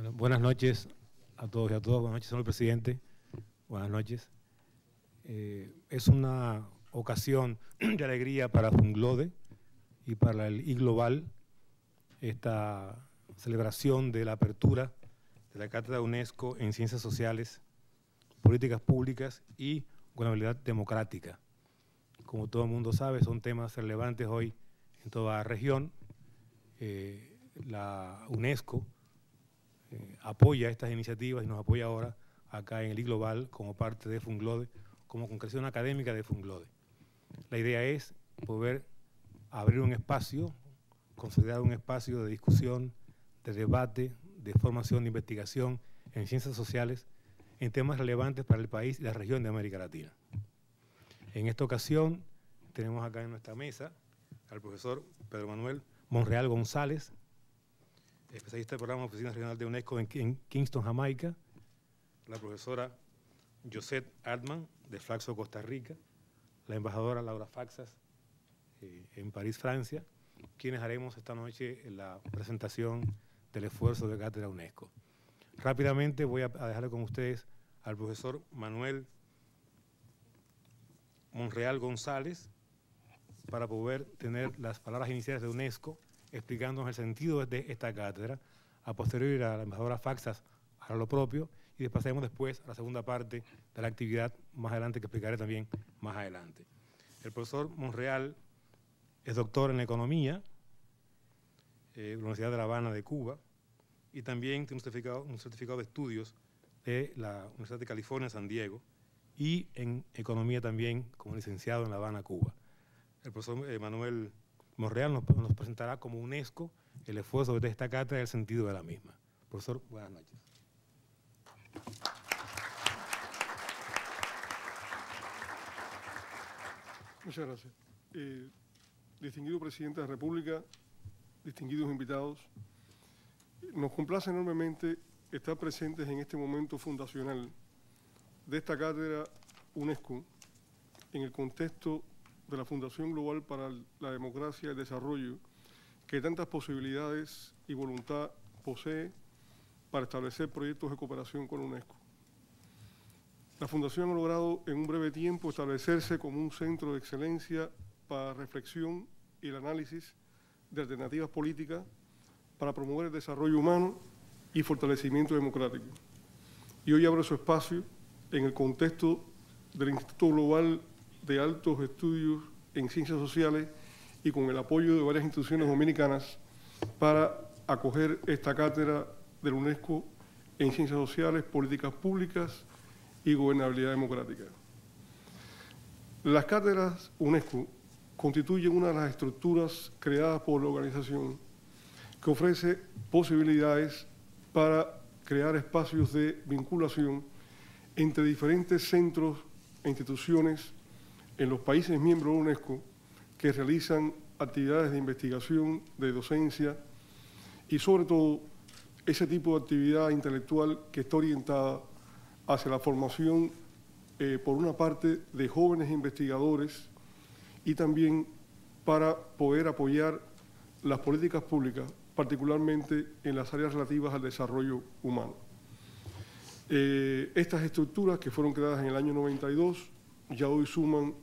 Bueno, buenas noches a todos y a todas. Buenas noches, señor presidente. Buenas noches. Es una ocasión de alegría para Funglode y para el iGlobal esta celebración de la apertura de la Cátedra UNESCO en Ciencias Sociales, Políticas Públicas y Gobernabilidad Democrática. Como todo el mundo sabe, son temas relevantes hoy en toda la región. La UNESCO apoya estas iniciativas y nos apoya ahora acá en el iGlobal como parte de Funglode, como concreción académica de Funglode. La idea es poder abrir un espacio, consolidar un espacio de discusión, de debate, de formación, de investigación en ciencias sociales, en temas relevantes para el país y la región de América Latina. En esta ocasión tenemos acá en nuestra mesa al profesor Pedro Manuel Monreal González, especialista del programa de Oficina Regional de UNESCO en Kingston, Jamaica, la profesora Josette Altman, de Flaxo, Costa Rica, la embajadora Laura Faxas, en París, Francia, quienes haremos esta noche la presentación del esfuerzo de Cátedra UNESCO. Rápidamente voy a dejarle con ustedes al profesor Manuel Monreal González para poder tener las palabras iniciales de UNESCO explicándonos el sentido de esta cátedra. A posteriori a la embajadora Faxas hará lo propio y pasaremos después a la segunda parte de la actividad más adelante, que explicaré también más adelante. El profesor Monreal es doctor en Economía de la Universidad de La Habana de Cuba y también tiene un certificado de estudios de la Universidad de California, San Diego, y en Economía también como licenciado en La Habana, Cuba. El profesor Manuel Monreal nos presentará como UNESCO el esfuerzo de esta cátedra y el sentido de la misma. Profesor, buenas noches. Muchas gracias. Distinguido Presidente de la República, distinguidos invitados, nos complace enormemente estar presentes en este momento fundacional de esta cátedra UNESCO en el contexto de la Fundación Global para la Democracia y el Desarrollo, que tantas posibilidades y voluntad posee para establecer proyectos de cooperación con UNESCO. La Fundación ha logrado en un breve tiempo establecerse como un centro de excelencia para reflexión y el análisis de alternativas políticas para promover el desarrollo humano y fortalecimiento democrático. Y hoy abre su espacio en el contexto del Instituto Global de Altos Estudios en Ciencias Sociales y con el apoyo de varias instituciones dominicanas para acoger esta cátedra de la UNESCO en Ciencias Sociales, Políticas Públicas y Gobernabilidad Democrática. Las cátedras UNESCO constituyen una de las estructuras creadas por la organización que ofrece posibilidades para crear espacios de vinculación entre diferentes centros e instituciones en los países miembros de UNESCO que realizan actividades de investigación, de docencia y sobre todo ese tipo de actividad intelectual que está orientada hacia la formación, por una parte, de jóvenes investigadores y también para poder apoyar las políticas públicas, particularmente en las áreas relativas al desarrollo humano. Estas estructuras que fueron creadas en el año 92 ya hoy suman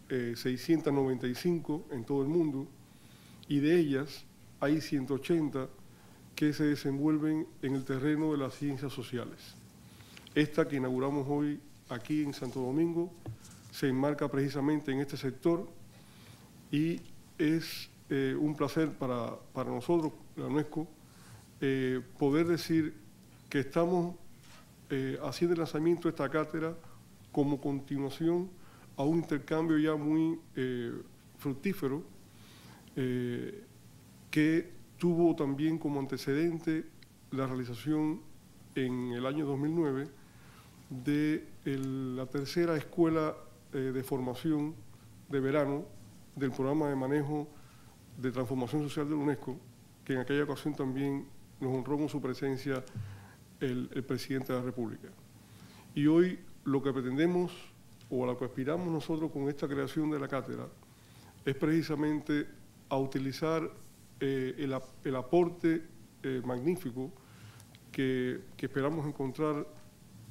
695 en todo el mundo y de ellas hay 180 que se desenvuelven en el terreno de las ciencias sociales. Esta que inauguramos hoy aquí en Santo Domingo se enmarca precisamente en este sector y es un placer para nosotros, la UNESCO, poder decir que estamos haciendo el lanzamiento de esta cátedra como continuación a un intercambio ya muy fructífero que tuvo también como antecedente la realización en el año 2009 de la tercera escuela de formación de verano del programa de manejo de transformación social de la UNESCO, que en aquella ocasión también nos honró con su presencia el presidente de la República. Y hoy lo que pretendemos o a lo que aspiramos nosotros con esta creación de la cátedra es precisamente a utilizar el aporte magnífico que esperamos encontrar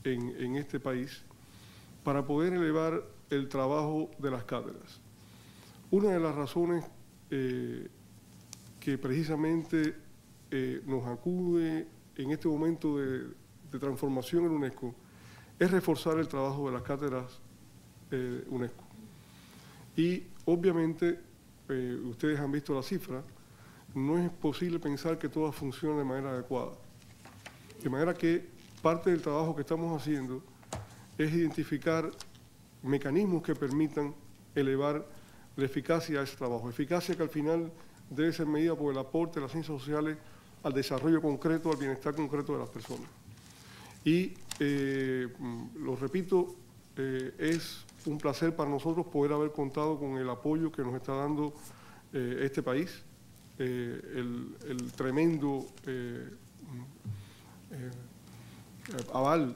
en este país para poder elevar el trabajo de las cátedras. Una de las razones que precisamente nos acude en este momento de transformación en UNESCO es reforzar el trabajo de las cátedras UNESCO. Y obviamente, ustedes han visto la cifra, no es posible pensar que todas funcionen de manera adecuada. De manera que parte del trabajo que estamos haciendo es identificar mecanismos que permitan elevar la eficacia de ese trabajo. Eficacia que al final debe ser medida por el aporte de las ciencias sociales al desarrollo concreto, al bienestar concreto de las personas. Y, lo repito, es un placer para nosotros poder haber contado con el apoyo que nos está dando este país, el tremendo aval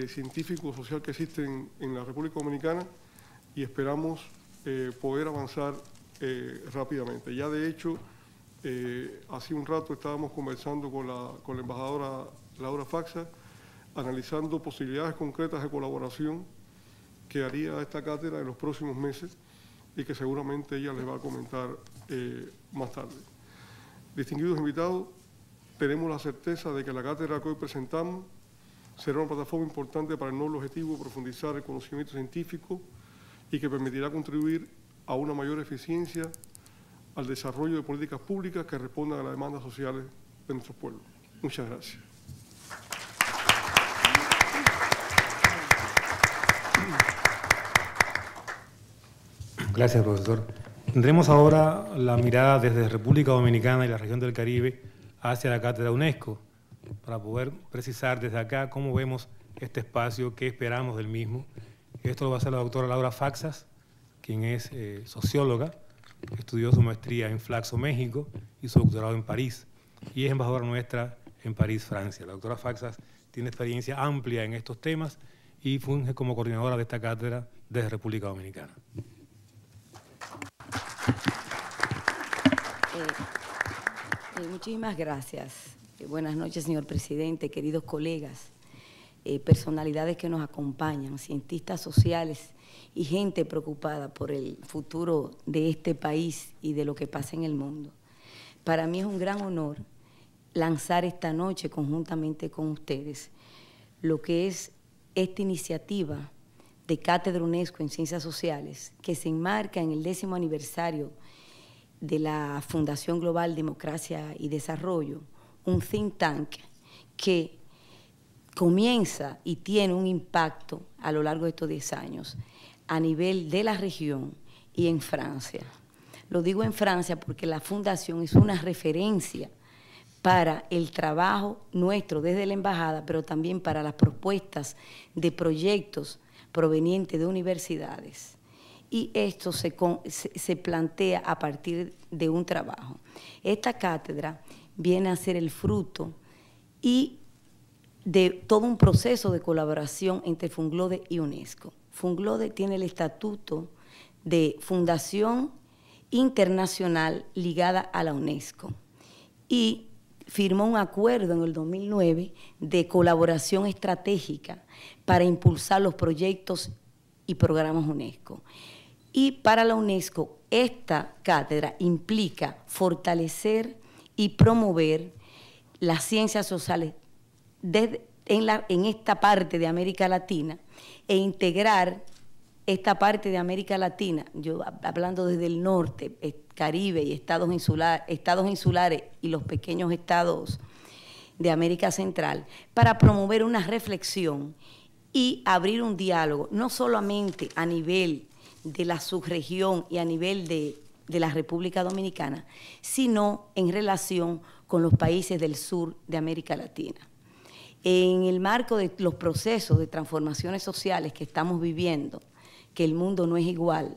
científico social que existe en la República Dominicana, y esperamos poder avanzar rápidamente. Ya de hecho, hace un rato estábamos conversando con la embajadora Laura Faxas, analizando posibilidades concretas de colaboración que haría esta cátedra en los próximos meses y que seguramente ella les va a comentar más tarde. Distinguidos invitados, tenemos la certeza de que la cátedra que hoy presentamos será una plataforma importante para el noble objetivo de profundizar el conocimiento científico y que permitirá contribuir a una mayor eficiencia al desarrollo de políticas públicas que respondan a las demandas sociales de nuestros pueblos. Muchas gracias. Gracias, profesor. Tendremos ahora la mirada desde República Dominicana y la región del Caribe hacia la cátedra UNESCO, para poder precisar desde acá cómo vemos este espacio, qué esperamos del mismo. Esto lo va a hacer la doctora Laura Faxas, quien es socióloga, estudió su maestría en Flaxo, México, y su doctorado en París, y es embajadora nuestra en París, Francia. La doctora Faxas tiene experiencia amplia en estos temas y funge como coordinadora de esta cátedra desde República Dominicana. Muchísimas gracias. Buenas noches, señor presidente, queridos colegas, personalidades que nos acompañan, cientistas sociales y gente preocupada por el futuro de este país y de lo que pasa en el mundo. Para mí es un gran honor lanzar esta noche conjuntamente con ustedes lo que es esta iniciativa de Cátedra UNESCO en Ciencias Sociales, que se enmarca en el 10º aniversario de la Fundación Global Democracia y Desarrollo, un think tank que comienza y tiene un impacto a lo largo de estos 10 años a nivel de la región y en Francia. Lo digo en Francia porque la fundación es una referencia para el trabajo nuestro desde la embajada, pero también para las propuestas de proyectos provenientes de universidades. Y esto se plantea a partir de un trabajo. Esta cátedra viene a ser el fruto y de todo un proceso de colaboración entre Funglode y UNESCO. Funglode tiene el estatuto de Fundación Internacional ligada a la UNESCO y firmó un acuerdo en el 2009 de colaboración estratégica para impulsar los proyectos y programas UNESCO. Y para la UNESCO, esta cátedra implica fortalecer y promover las ciencias sociales en esta parte de América Latina e integrar esta parte de América Latina, yo hablando desde el norte, Caribe y estados insulares y los pequeños estados de América Central, para promover una reflexión y abrir un diálogo, no solamente a nivel de la subregión y a nivel de la República Dominicana, sino en relación con los países del sur de América Latina. En el marco de los procesos de transformaciones sociales que estamos viviendo, que el mundo no es igual,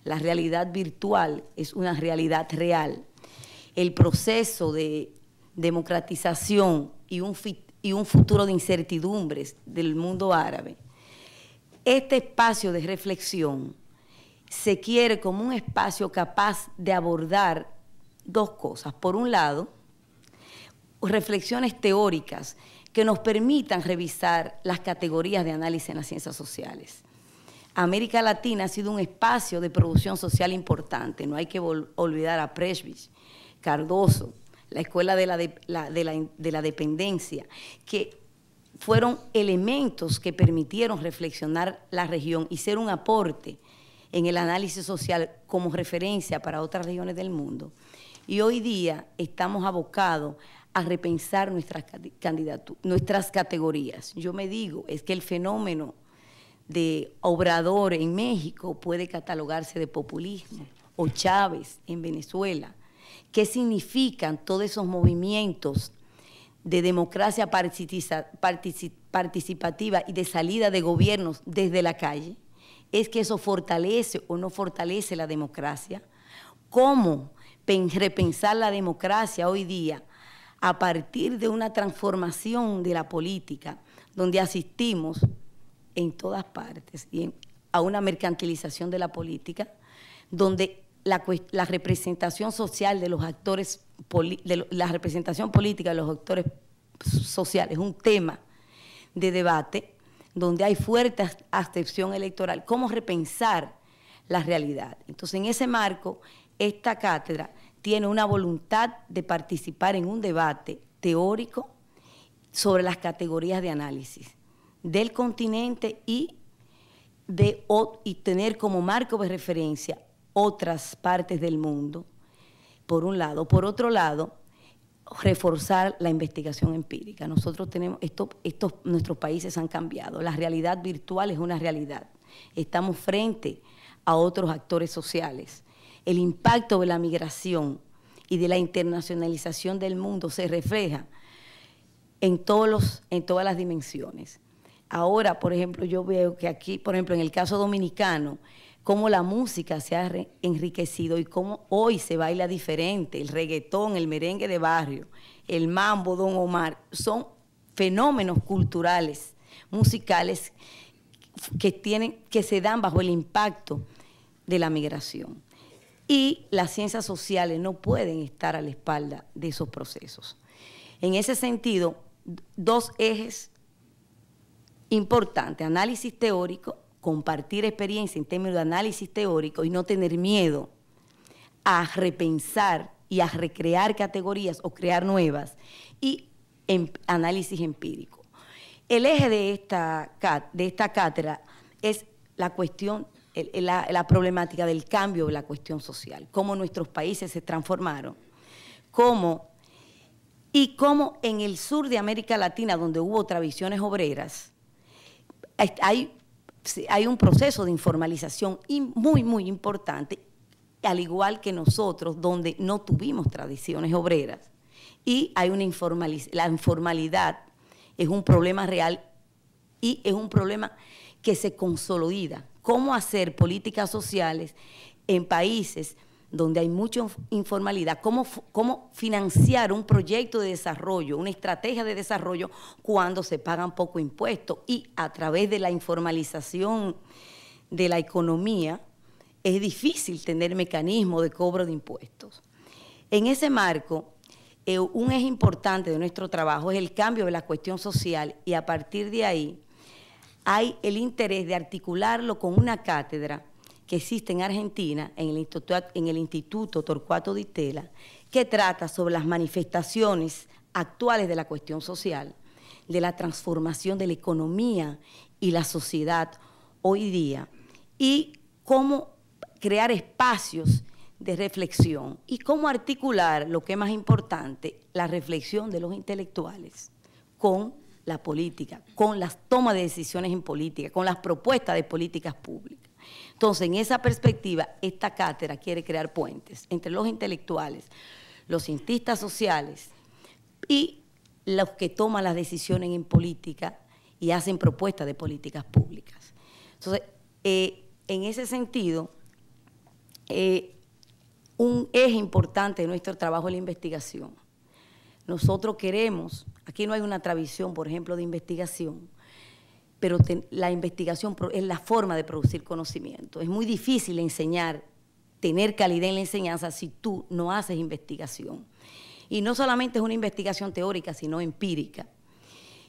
la realidad virtual es una realidad real, el proceso de democratización y un futuro de incertidumbres del mundo árabe, este espacio de reflexión se quiere como un espacio capaz de abordar dos cosas. Por un lado, reflexiones teóricas que nos permitan revisar las categorías de análisis en las ciencias sociales. América Latina ha sido un espacio de producción social importante. No hay que olvidar a Presbich, Cardoso, la Escuela de la Dependencia, que fueron elementos que permitieron reflexionar la región y ser un aporte en el análisis social como referencia para otras regiones del mundo. Y hoy día estamos abocados a repensar nuestras categorías. Yo me digo, es que el fenómeno de Obrador en México puede catalogarse de populismo, o Chávez en Venezuela. ¿Qué significan todos esos movimientos de democracia participativa y de salida de gobiernos desde la calle? ¿Es que eso fortalece o no fortalece la democracia? ¿Cómo repensar la democracia hoy día a partir de una transformación de la política donde asistimos en todas partes a una mercantilización de la política, donde la representación social de los actores, la representación política de los actores sociales es un tema de debate, donde hay fuerte abstención electoral? ¿Cómo repensar la realidad? Entonces, en ese marco, esta cátedra tiene una voluntad de participar en un debate teórico sobre las categorías de análisis del continente y tener como marco de referencia otras partes del mundo, por un lado. Por otro lado, reforzar la investigación empírica. Nosotros tenemos, nuestros países han cambiado. La realidad virtual es una realidad. Estamos frente a otros actores sociales. El impacto de la migración y de la internacionalización del mundo se refleja en todas las dimensiones. Ahora, por ejemplo, yo veo que aquí, por ejemplo, en el caso dominicano, cómo la música se ha enriquecido y cómo hoy se baila diferente. El reggaetón, el merengue de barrio, el mambo, Don Omar, son fenómenos culturales, musicales que se dan bajo el impacto de la migración. Y las ciencias sociales no pueden estar a la espalda de esos procesos. En ese sentido, dos ejes importantes: análisis teórico, compartir experiencia en términos de análisis teórico y no tener miedo a repensar y a recrear categorías o crear nuevas, y análisis empírico. El eje de esta cátedra es la cuestión, la problemática del cambio de la cuestión social, cómo nuestros países se transformaron, cómo en el sur de América Latina, donde hubo tradiciones obreras, hay un proceso de informalización muy importante, al igual que nosotros, donde no tuvimos tradiciones obreras. Y hay la informalidad es un problema real y es un problema que se consolida. ¿Cómo hacer políticas sociales en países donde hay mucha informalidad? ¿Cómo financiar un proyecto de desarrollo, una estrategia de desarrollo cuando se pagan poco impuestos? Y a través de la informalización de la economía es difícil tener mecanismos de cobro de impuestos. En ese marco, un eje importante de nuestro trabajo es el cambio de la cuestión social, y a partir de ahí hay el interés de articularlo con una cátedra que existe en Argentina, en el Instituto Torcuato Di Tella, que trata sobre las manifestaciones actuales de la cuestión social, de la transformación de la economía y la sociedad hoy día, y cómo crear espacios de reflexión y cómo articular, lo que es más importante, la reflexión de los intelectuales con la política, con las tomas de decisiones en política, con las propuestas de políticas públicas. Entonces, en esa perspectiva, esta cátedra quiere crear puentes entre los intelectuales, los cientistas sociales y los que toman las decisiones en política y hacen propuestas de políticas públicas. Entonces, en ese sentido, un eje importante de nuestro trabajo es la investigación. Nosotros queremos, aquí no hay una tradición, por ejemplo, de investigación, pero la investigación es la forma de producir conocimiento. Es muy difícil enseñar, tener calidad en la enseñanza si tú no haces investigación. Y no solamente es una investigación teórica, sino empírica.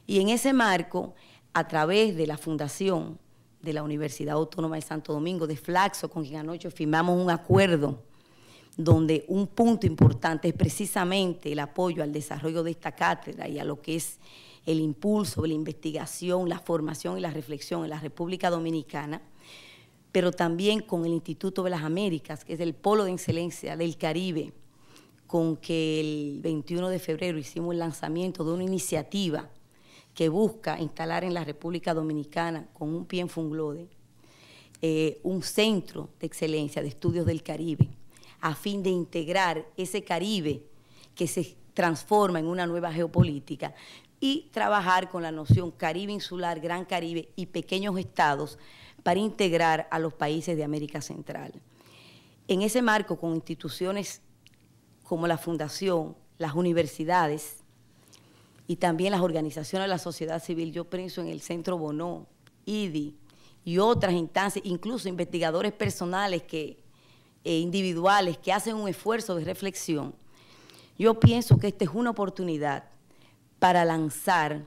Y en ese marco, a través de la Fundación de la Universidad Autónoma de Santo Domingo, de Flaxo, con quien anoche firmamos un acuerdo donde un punto importante es precisamente el apoyo al desarrollo de esta cátedra y a lo que es el impulso de la investigación, la formación y la reflexión en la República Dominicana, pero también con el Instituto de las Américas, que es el polo de excelencia del Caribe, con que el 21 de febrero hicimos el lanzamiento de una iniciativa que busca instalar en la República Dominicana, con un pie en Funglode, un centro de excelencia de estudios del Caribe, a fin de integrar ese Caribe que se transforma en una nueva geopolítica y trabajar con la noción Caribe insular, Gran Caribe y pequeños estados para integrar a los países de América Central. En ese marco, con instituciones como la Fundación, las universidades y también las organizaciones de la sociedad civil, yo pienso en el Centro Bonó, IDI y otras instancias, incluso investigadores personales individuales que hacen un esfuerzo de reflexión, yo pienso que esta es una oportunidad para lanzar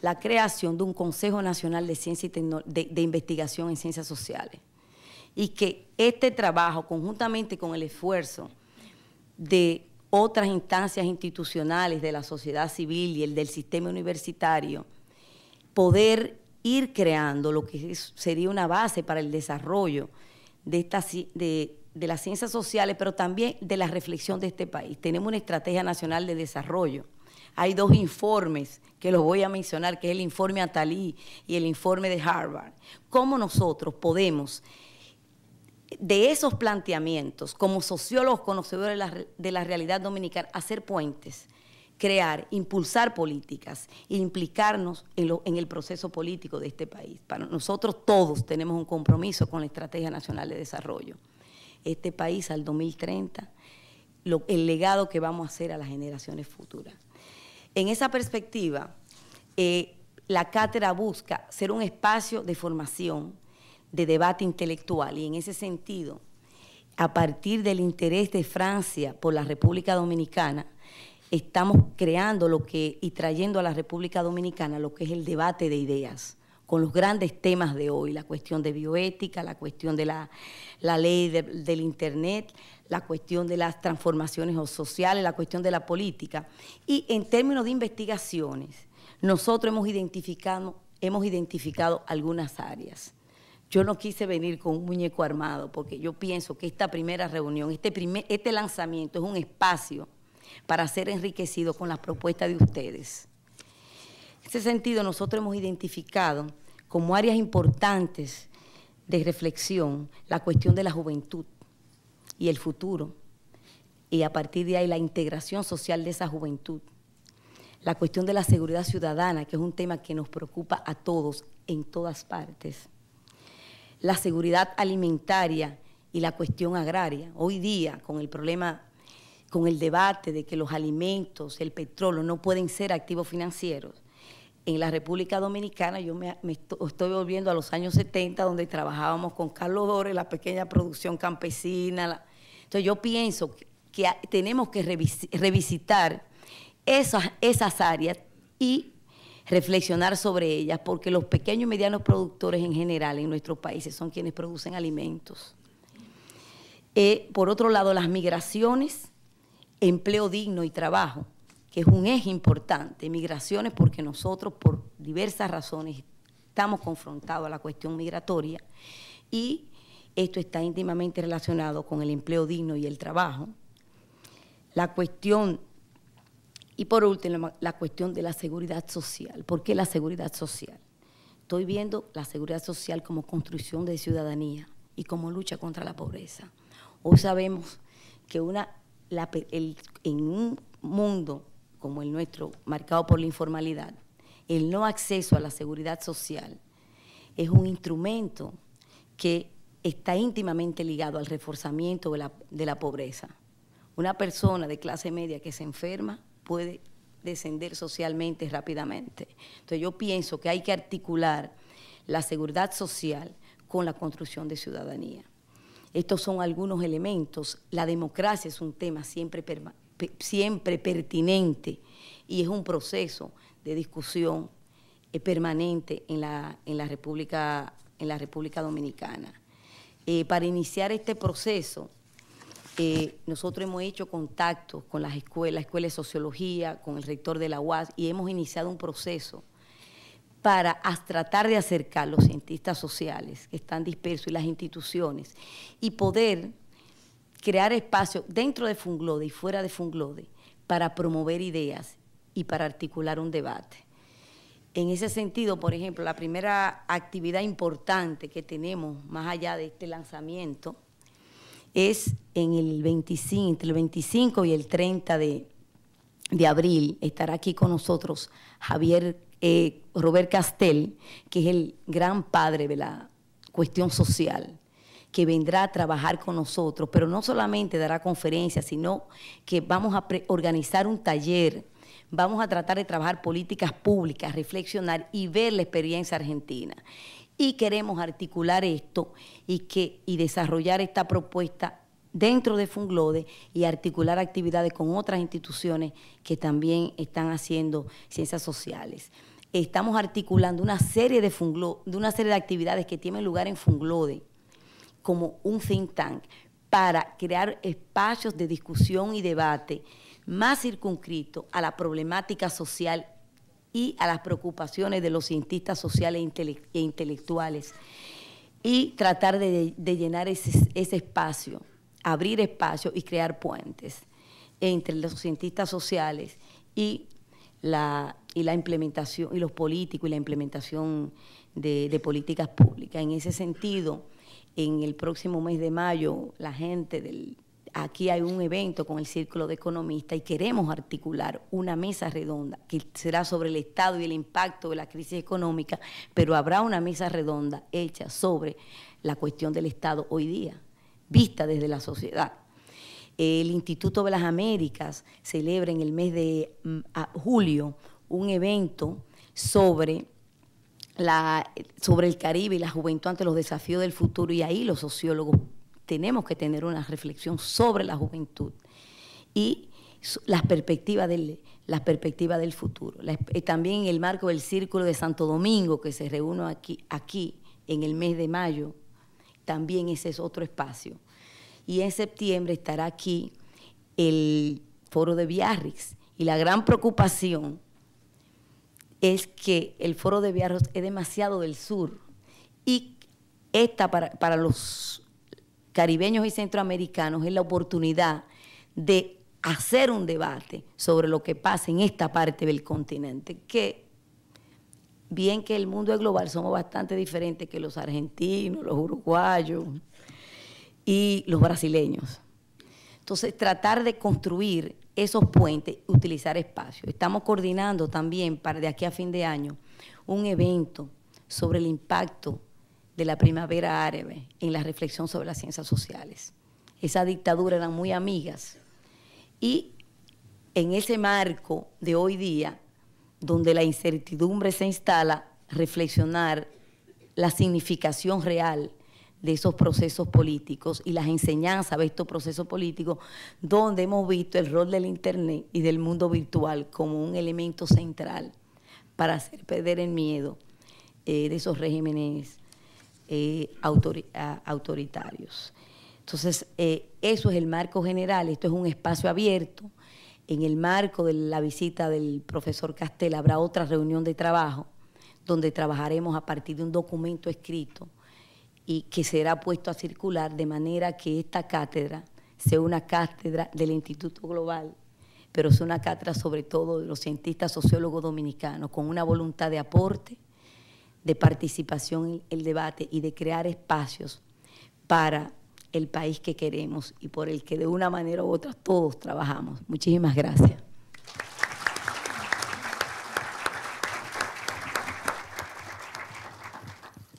la creación de un Consejo Nacional de Ciencia y de Investigación en Ciencias Sociales. Y que este trabajo, conjuntamente con el esfuerzo de otras instancias institucionales de la sociedad civil y el del sistema universitario, poder ir creando lo que sería una base para el desarrollo de las ciencias sociales, pero también de la reflexión de este país. Tenemos una estrategia nacional de desarrollo. Hay 2 informes que los voy a mencionar, que es el informe Attali y el informe de Harvard. ¿Cómo nosotros podemos, de esos planteamientos, como sociólogos conocedores de la realidad dominicana, hacer puentes, crear, impulsar políticas e implicarnos en el proceso político de este país? Para nosotros todos tenemos un compromiso con la Estrategia Nacional de Desarrollo. Este país al 2030, el legado que vamos a hacer a las generaciones futuras. En esa perspectiva, la cátedra busca ser un espacio de formación, de debate intelectual, y en ese sentido, a partir del interés de Francia por la República Dominicana, estamos creando y trayendo a la República Dominicana lo que es el debate de ideas, con los grandes temas de hoy, la cuestión de bioética, la cuestión de la ley del Internet, la cuestión de las transformaciones sociales, la cuestión de la política. Y en términos de investigaciones, nosotros hemos identificado algunas áreas. Yo no quise venir con un muñeco armado, porque yo pienso que esta primera reunión, este lanzamiento es un espacio para ser enriquecido con las propuestas de ustedes. En ese sentido, nosotros hemos identificado como áreas importantes de reflexión la cuestión de la juventud y el futuro, y a partir de ahí la integración social de esa juventud. La cuestión de la seguridad ciudadana, que es un tema que nos preocupa a todos en todas partes. La seguridad alimentaria y la cuestión agraria. Hoy día, con el problema, con el debate de que los alimentos, el petróleo no pueden ser activos financieros, en la República Dominicana yo me estoy volviendo a los años 70, donde trabajábamos con Carlos Dores, la pequeña producción campesina. Entonces yo pienso que tenemos que revisitar esas áreas y reflexionar sobre ellas, porque los pequeños y medianos productores en general en nuestros países son quienes producen alimentos. Por otro lado, las migraciones, empleo digno y trabajo, que es un eje importante. Migraciones porque nosotros, por diversas razones, estamos confrontados a la cuestión migratoria, y esto está íntimamente relacionado con el empleo digno y el trabajo. La cuestión, y por último, la cuestión de la seguridad social. ¿Por qué la seguridad social? Estoy viendo la seguridad social como construcción de ciudadanía y como lucha contra la pobreza. Hoy sabemos que en un mundo como el nuestro, marcado por la informalidad, el no acceso a la seguridad social es un instrumento que está íntimamente ligado al reforzamiento de la pobreza. Una persona de clase media que se enferma puede descender socialmente rápidamente. Entonces yo pienso que hay que articular la seguridad social con la construcción de ciudadanía. Estos son algunos elementos. La democracia es un tema siempre siempre pertinente y es un proceso de discusión permanente en la República Dominicana. Para iniciar este proceso, nosotros hemos hecho contactos con las escuelas, Escuela de Sociología, con el rector de la UAS, y hemos iniciado un proceso para tratar de acercar los cientistas sociales que están dispersos y las instituciones y poder crear espacios dentro de Funglode y fuera de Funglode para promover ideas y para articular un debate. En ese sentido, por ejemplo, la primera actividad importante que tenemos más allá de este lanzamiento es entre el 25 y el 30 de abril estará aquí con nosotros Robert Castel, que es el gran padre de la cuestión social, que vendrá a trabajar con nosotros, pero no solamente dará conferencias, sino que vamos a organizar un taller, vamos a tratar de trabajar políticas públicas, reflexionar y ver la experiencia argentina. Y queremos articular esto y desarrollar esta propuesta dentro de Funglode y articular actividades con otras instituciones que también están haciendo ciencias sociales. Estamos articulando una serie de actividades que tienen lugar en Funglode como un think tank para crear espacios de discusión y debate más circunscritos a la problemática social y a las preocupaciones de los cientistas sociales e intelectuales y tratar de llenar ese espacio, abrir espacio y crear puentes entre los cientistas sociales y la implementación, y los políticos y la implementación de políticas públicas. En ese sentido, en el próximo mes de mayo, aquí hay un evento con el Círculo de Economistas y queremos articular una mesa redonda que será sobre el Estado y el impacto de la crisis económica, pero habrá una mesa redonda hecha sobre la cuestión del Estado hoy día, vista desde la sociedad. El Instituto de las Américas celebra en el mes de julio un evento sobre el Caribe y la juventud ante los desafíos del futuro, y ahí los sociólogos tenemos que tener una reflexión sobre la juventud y las perspectivas del futuro. También en el marco del Círculo de Santo Domingo, que se reúne aquí en el mes de mayo, también ese es otro espacio. Y en septiembre estará aquí el Foro de Biarritz. Y la gran preocupación es que el Foro de Biarritz es demasiado del sur. Y esta para los caribeños y centroamericanos es la oportunidad de hacer un debate sobre lo que pasa en esta parte del continente, que bien que el mundo es global, somos bastante diferentes que los argentinos, los uruguayos y los brasileños. Entonces, tratar de construir esos puentes, utilizar espacios. Estamos coordinando también para de aquí a fin de año un evento sobre el impacto de la primavera árabe en la reflexión sobre las ciencias sociales. Esas dictaduras eran muy amigas y en ese marco de hoy día, donde la incertidumbre se instala, reflexionar la significación real de esos procesos políticos y las enseñanzas de estos procesos políticos, donde hemos visto el rol del Internet y del mundo virtual como un elemento central para hacer perder el miedo de esos regímenes autoritarios. Entonces, eso es el marco general, esto es un espacio abierto. En el marco de la visita del profesor Castel habrá otra reunión de trabajo donde trabajaremos a partir de un documento escrito y que será puesto a circular de manera que esta cátedra sea una cátedra del Instituto Global, pero sea una cátedra sobre todo de los cientistas sociólogos dominicanos, con una voluntad de aporte, de participación en el debate y de crear espacios para el país que queremos y por el que de una manera u otra todos trabajamos. Muchísimas gracias.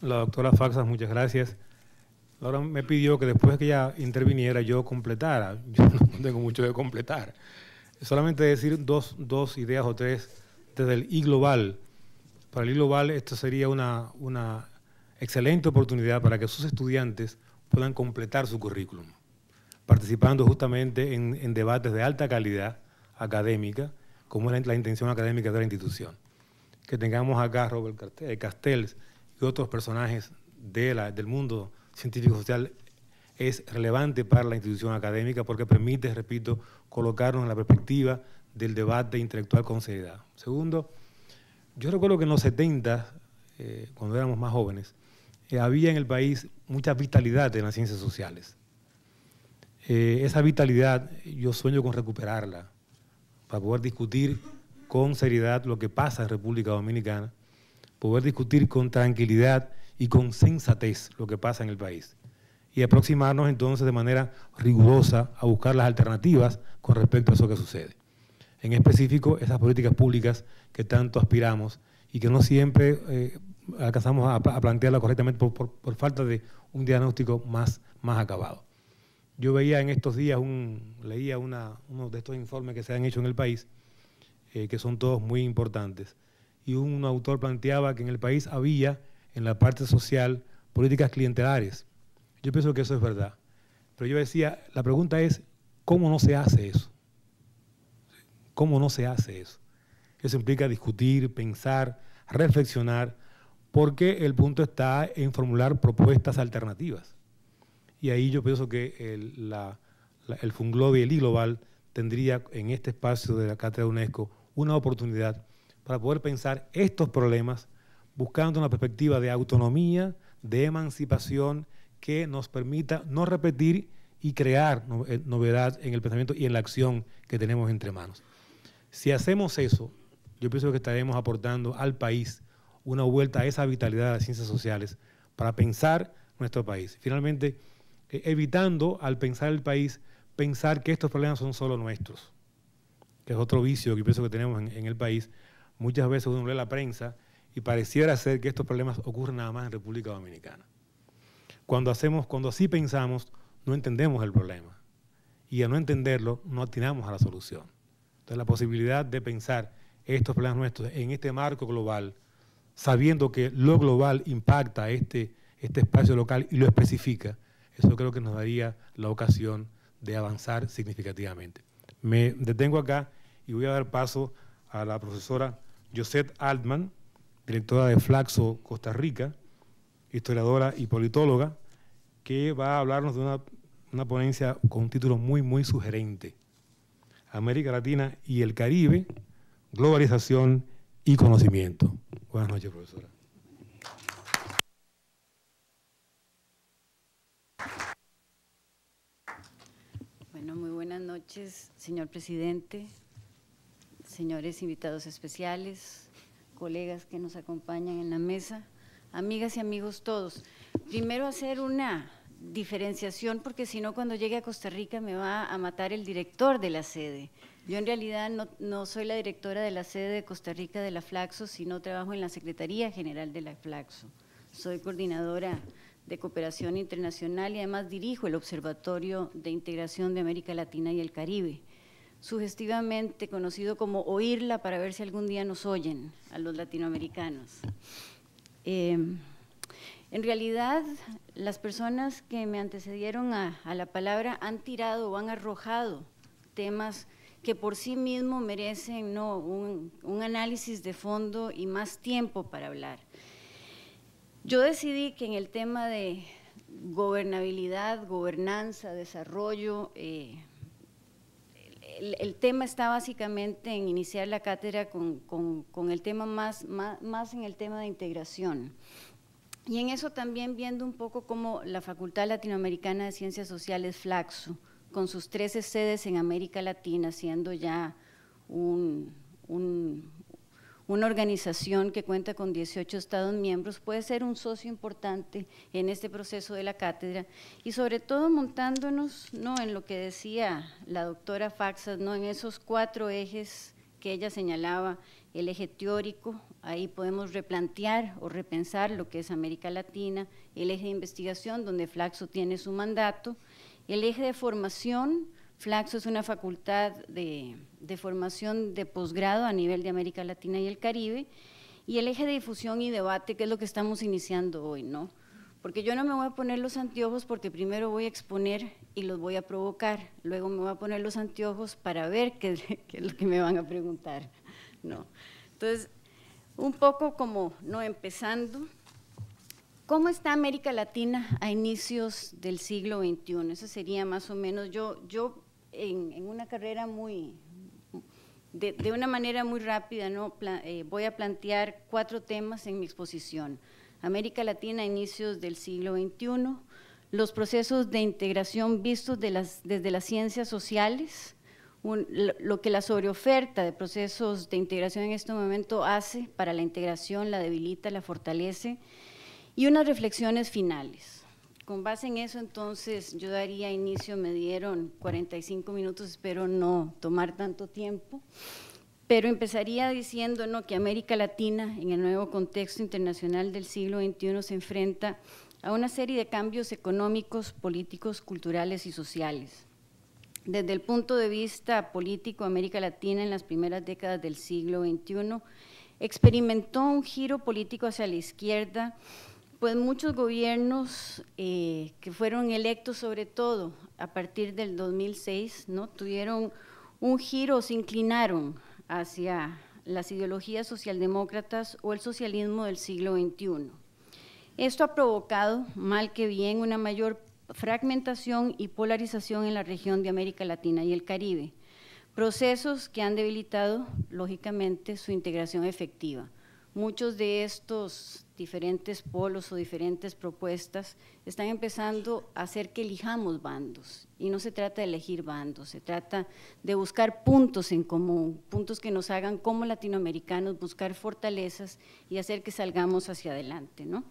La doctora Faxas, muchas gracias. Ahora me pidió que después que ella interviniera yo completara. Yo no tengo mucho de completar. Solamente decir dos ideas o tres desde el I-Global. Para el I-Global esto sería una excelente oportunidad para que sus estudiantes puedan completar su currículum, participando justamente en debates de alta calidad académica, como es la intención académica de la institución. Que tengamos acá a Robert Castells y otros personajes del mundo científico-social es relevante para la institución académica porque permite, repito, colocarnos en la perspectiva del debate intelectual con seriedad. Segundo, yo recuerdo que en los 70, cuando éramos más jóvenes, había en el país mucha vitalidad en las ciencias sociales. Esa vitalidad yo sueño con recuperarla para poder discutir con seriedad lo que pasa en República Dominicana, poder discutir con tranquilidad y con sensatez lo que pasa en el país y aproximarnos entonces de manera rigurosa a buscar las alternativas con respecto a eso que sucede. En específico, esas políticas públicas que tanto aspiramos y que no siempre alcanzamos a plantearla correctamente por falta de un diagnóstico más acabado. Yo veía en estos días, leía uno de estos informes que se han hecho en el país, que son todos muy importantes, y un autor planteaba que en el país había, en la parte social, políticas clientelares. Yo pienso que eso es verdad. Pero yo decía, la pregunta es, ¿cómo no se hace eso? ¿Cómo no se hace eso? Eso implica discutir, pensar, reflexionar, porque el punto está en formular propuestas alternativas. Y ahí yo pienso que el Funglobe y el iGlobal tendría en este espacio de la Cátedra de UNESCO una oportunidad para poder pensar estos problemas buscando una perspectiva de autonomía, de emancipación que nos permita no repetir y crear novedad en el pensamiento y en la acción que tenemos entre manos. Si hacemos eso, yo pienso que estaremos aportando al país una vuelta a esa vitalidad de las ciencias sociales para pensar nuestro país. Finalmente, evitando al pensar el país, pensar que estos problemas son solo nuestros, que es otro vicio que pienso que tenemos en el país. Muchas veces uno lee la prensa y pareciera ser que estos problemas ocurren nada más en República Dominicana. Cuando así pensamos, no entendemos el problema. Y al no entenderlo, no atinamos a la solución. Entonces, la posibilidad de pensar estos problemas nuestros en este marco global, sabiendo que lo global impacta este espacio local y lo especifica, eso creo que nos daría la ocasión de avanzar significativamente. Me detengo acá y voy a dar paso a la profesora Josette Altman, directora de Flaxo Costa Rica, historiadora y politóloga, que va a hablarnos de una ponencia con un título muy sugerente: América Latina y el Caribe, globalización y conocimiento. Buenas noches, profesora. Bueno, muy buenas noches, señor presidente, señores invitados especiales, colegas que nos acompañan en la mesa, amigas y amigos todos. Primero hacer una diferenciación, porque si no, cuando llegue a Costa Rica me va a matar el director de la sede. Yo en realidad no soy la directora de la sede de Costa Rica de la Flaxo, sino trabajo en la Secretaría General de la Flaxo. Soy coordinadora de Cooperación Internacional y además dirijo el Observatorio de Integración de América Latina y el Caribe, sugestivamente conocido como Oírla, para ver si algún día nos oyen a los latinoamericanos. En realidad, las personas que me antecedieron a la palabra han tirado o han arrojado temas que por sí mismos merecen un análisis de fondo y más tiempo para hablar. Yo decidí que en el tema de gobernabilidad, gobernanza, desarrollo, el tema está básicamente en iniciar la cátedra con el tema más en el tema de integración. Y en eso también viendo un poco cómo la Facultad Latinoamericana de Ciencias Sociales, Flaxo, con sus 13 sedes en América Latina, siendo ya una organización que cuenta con 18 Estados miembros, puede ser un socio importante en este proceso de la cátedra y sobre todo montándonos en lo que decía la doctora Faxas, en esos 4 ejes que ella señalaba: el eje teórico, ahí podemos replantear o repensar lo que es América Latina; el eje de investigación, donde Flaxo tiene su mandato; el eje de formación, Flaxo es una facultad de formación de posgrado a nivel de América Latina y el Caribe; y el eje de difusión y debate, que es lo que estamos iniciando hoy, porque yo no me voy a poner los anteojos porque primero voy a exponer y los voy a provocar, luego me voy a poner los anteojos para ver qué es lo que me van a preguntar, ¿no? Entonces, un poco como, no, empezando, ¿cómo está América Latina a inicios del siglo XXI? Eso sería más o menos, yo en una carrera de una manera muy rápida, ¿no? Voy a plantear 4 temas en mi exposición. América Latina a inicios del siglo XXI, los procesos de integración vistos desde las ciencias sociales, lo que la sobreoferta de procesos de integración en este momento hace para la integración, la debilita, la fortalece, y unas reflexiones finales. Con base en eso, entonces, yo daría inicio, me dieron 45 minutos, espero no tomar tanto tiempo, pero empezaría diciendo, ¿no?, que América Latina, en el nuevo contexto internacional del siglo XXI, se enfrenta a una serie de cambios económicos, políticos, culturales y sociales. Desde el punto de vista político, América Latina en las primeras décadas del siglo XXI experimentó un giro político hacia la izquierda, pues muchos gobiernos que fueron electos sobre todo a partir del 2006, ¿no?, tuvieron un giro, se inclinaron hacia las ideologías socialdemócratas o el socialismo del siglo XXI. Esto ha provocado, mal que bien, una mayor fragmentación y polarización en la región de América Latina y el Caribe, procesos que han debilitado, lógicamente, su integración efectiva. Muchos de estos diferentes polos o diferentes propuestas están empezando a hacer que elijamos bandos, y no se trata de elegir bandos, se trata de buscar puntos en común, puntos que nos hagan como latinoamericanos buscar fortalezas y hacer que salgamos hacia adelante, ¿no?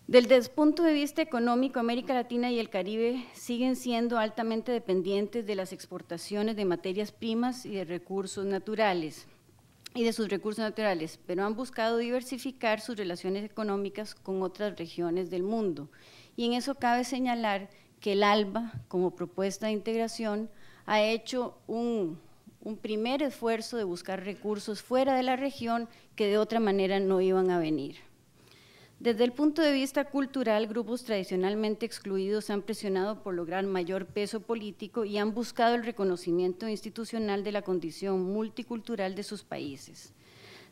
Desde el punto de vista económico, América Latina y el Caribe siguen siendo altamente dependientes de las exportaciones de materias primas y de recursos naturales, pero han buscado diversificar sus relaciones económicas con otras regiones del mundo. Y en eso cabe señalar que el ALBA, como propuesta de integración, ha hecho un primer esfuerzo de buscar recursos fuera de la región que de otra manera no iban a venir. Desde el punto de vista cultural, grupos tradicionalmente excluidos han presionado por lograr mayor peso político y han buscado el reconocimiento institucional de la condición multicultural de sus países.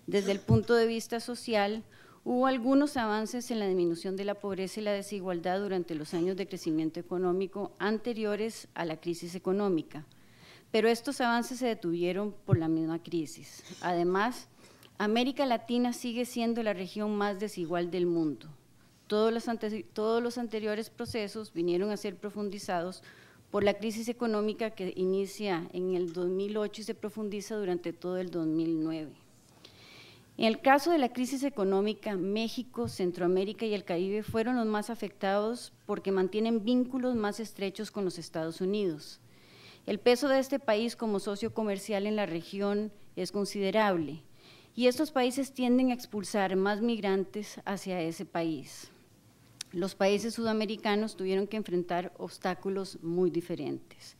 Desde el punto de vista social, hubo algunos avances en la disminución de la pobreza y la desigualdad durante los años de crecimiento económico anteriores a la crisis económica, pero estos avances se detuvieron por la misma crisis. Además, América Latina sigue siendo la región más desigual del mundo. Todos los anteriores procesos vinieron a ser profundizados por la crisis económica que inicia en el 2008 y se profundiza durante todo el 2009. En el caso de la crisis económica, México, Centroamérica y el Caribe fueron los más afectados porque mantienen vínculos más estrechos con los Estados Unidos. El peso de este país como socio comercial en la región es considerable, y estos países tienden a expulsar más migrantes hacia ese país. Los países sudamericanos tuvieron que enfrentar obstáculos muy diferentes.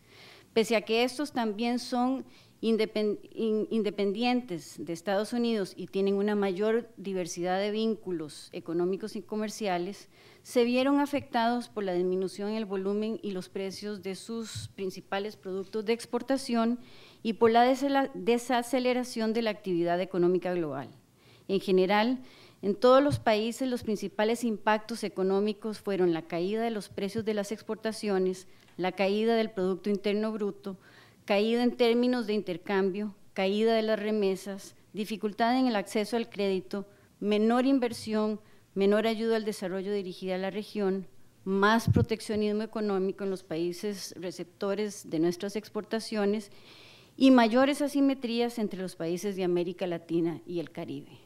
Pese a que estos también son independientes de Estados Unidos y tienen una mayor diversidad de vínculos económicos y comerciales, se vieron afectados por la disminución en el volumen y los precios de sus principales productos de exportación y por la desaceleración de la actividad económica global. En general, en todos los países los principales impactos económicos fueron la caída de los precios de las exportaciones, la caída del Producto Interno Bruto, caída en términos de intercambio, caída de las remesas, dificultad en el acceso al crédito, menor inversión, menor ayuda al desarrollo dirigida a la región, más proteccionismo económico en los países receptores de nuestras exportaciones y mayores asimetrías entre los países de América Latina y el Caribe.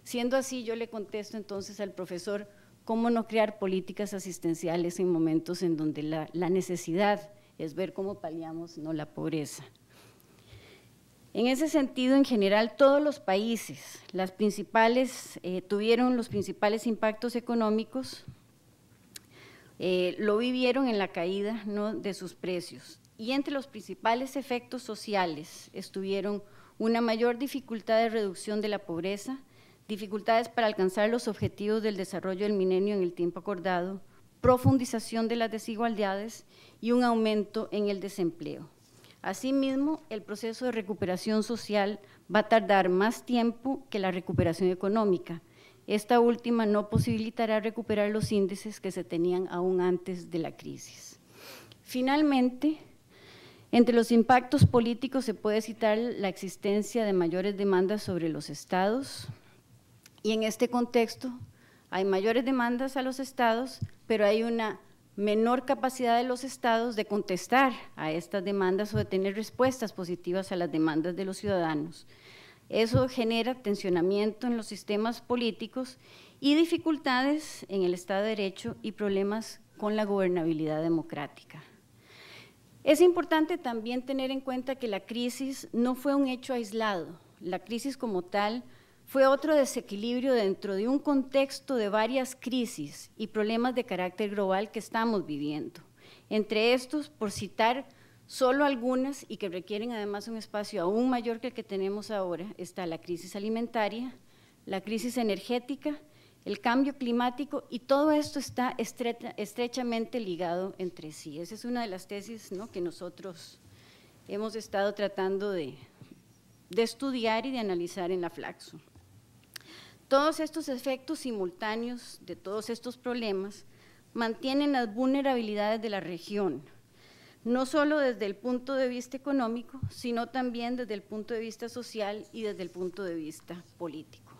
Siendo así, yo le contesto entonces al profesor, ¿cómo no crear políticas asistenciales en momentos en donde la necesidad es ver cómo paliamos, no, la pobreza? En ese sentido, en general, todos los países, tuvieron los principales impactos económicos, lo vivieron en la caída, ¿no?, de sus precios. Y entre los principales efectos sociales estuvieron una mayor dificultad de reducción de la pobreza, dificultades para alcanzar los objetivos del desarrollo del milenio en el tiempo acordado, profundización de las desigualdades y un aumento en el desempleo. Asimismo, el proceso de recuperación social va a tardar más tiempo que la recuperación económica. Esta última no posibilitará recuperar los índices que se tenían aún antes de la crisis. Finalmente, entre los impactos políticos se puede citar la existencia de mayores demandas sobre los estados, y en este contexto hay mayores demandas a los estados, pero hay una menor capacidad de los estados de contestar a estas demandas o de tener respuestas positivas a las demandas de los ciudadanos. Eso genera tensionamiento en los sistemas políticos y dificultades en el Estado de Derecho y problemas con la gobernabilidad democrática. Es importante también tener en cuenta que la crisis no fue un hecho aislado. La crisis como tal fue otro desequilibrio dentro de un contexto de varias crisis y problemas de carácter global que estamos viviendo. Entre estos, por citar solo algunas y que requieren además un espacio aún mayor que el que tenemos ahora, está la crisis alimentaria, la crisis energética, el cambio climático, y todo esto está estrechamente ligado entre sí. Esa es una de las tesis, ¿no?, que nosotros hemos estado tratando de estudiar y de analizar en la Flaxo. Todos estos efectos simultáneos de todos estos problemas mantienen las vulnerabilidades de la región, no solo desde el punto de vista económico, sino también desde el punto de vista social y desde el punto de vista político.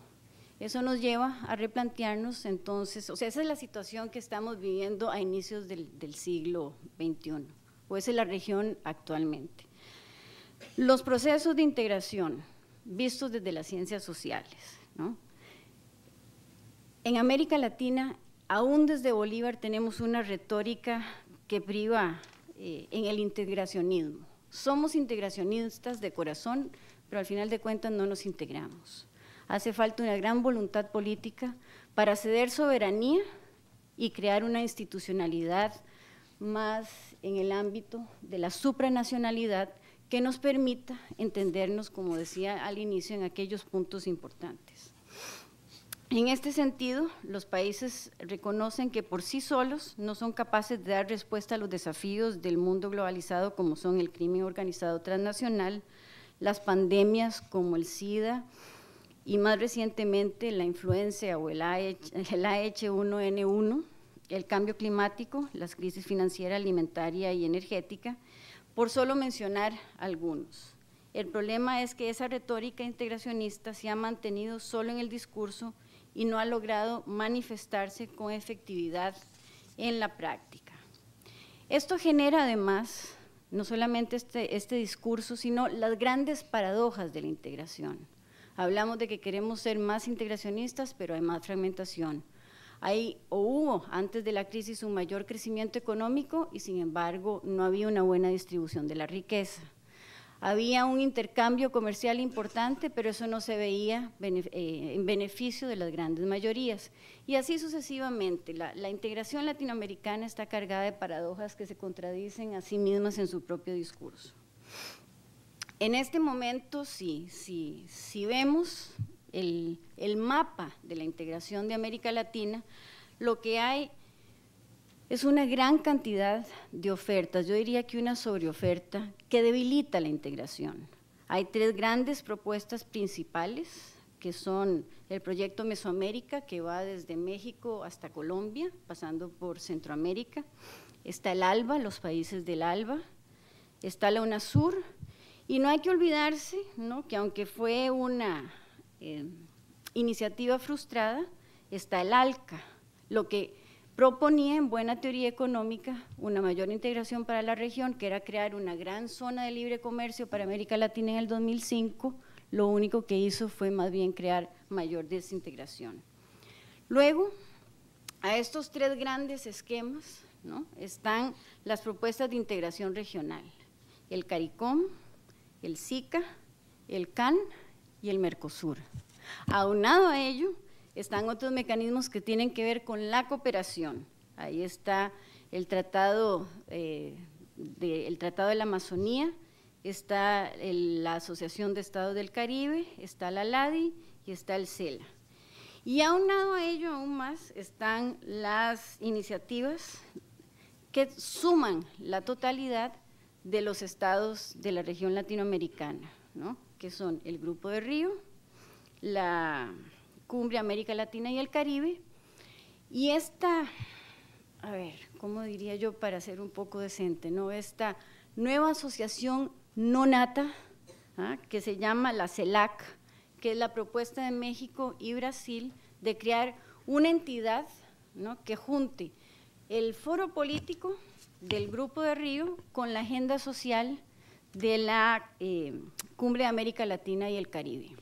Eso nos lleva a replantearnos entonces, o sea, esa es la situación que estamos viviendo a inicios del siglo XXI, o esa es la región actualmente. Los procesos de integración vistos desde las ciencias sociales, ¿no? En América Latina, aún desde Bolívar, tenemos una retórica que priva en el integracionismo. Somos integracionistas de corazón, pero al final de cuentas no nos integramos. Hace falta una gran voluntad política para ceder soberanía y crear una institucionalidad más en el ámbito de la supranacionalidad que nos permita entendernos, como decía al inicio, en aquellos puntos importantes. En este sentido, los países reconocen que por sí solos no son capaces de dar respuesta a los desafíos del mundo globalizado, como son el crimen organizado transnacional, las pandemias como el SIDA y más recientemente la influenza o el AH1N1, el cambio climático, las crisis financiera, alimentaria y energética, por solo mencionar algunos. El problema es que esa retórica integracionista se ha mantenido solo en el discurso y no ha logrado manifestarse con efectividad en la práctica. Esto genera además no solamente este discurso, sino las grandes paradojas de la integración. Hablamos de que queremos ser más integracionistas, pero hay más fragmentación. Hubo antes de la crisis un mayor crecimiento económico y sin embargo no había una buena distribución de la riqueza. Había un intercambio comercial importante, pero eso no se veía en beneficio de las grandes mayorías. Y así sucesivamente, la integración latinoamericana está cargada de paradojas que se contradicen a sí mismas en su propio discurso. En este momento, si vemos el mapa de la integración de América Latina, lo que hay es una gran cantidad de ofertas, yo diría que una sobreoferta que debilita la integración. Hay tres grandes propuestas principales, que son el proyecto Mesoamérica, que va desde México hasta Colombia, pasando por Centroamérica. Está el ALBA, los países del ALBA, está la UNASUR, y no hay que olvidarse, ¿no?, que aunque fue una iniciativa frustrada, está el ALCA, lo que proponía en buena teoría económica una mayor integración para la región, que era crear una gran zona de libre comercio para América Latina en el 2005, lo único que hizo fue más bien crear mayor desintegración. Luego, a estos tres grandes esquemas, ¿no?, están las propuestas de integración regional, el CARICOM, el SICA, el CAN y el Mercosur. Aunado a ello, están otros mecanismos que tienen que ver con la cooperación. Ahí está el Tratado de la Amazonía, está la Asociación de Estados del Caribe, está la LADI y está el CELA. Y aunado a ello, aún más, están las iniciativas que suman la totalidad de los estados de la región latinoamericana, ¿no? Que son el Grupo de Río, la Cumbre América Latina y el Caribe, y esta, a ver, ¿cómo diría yo para ser un poco decente, ¿no? Esta nueva asociación no nata, que se llama la CELAC, que es la propuesta de México y Brasil de crear una entidad, ¿no?, que junte el foro político del Grupo de Río con la agenda social de la Cumbre de América Latina y el Caribe.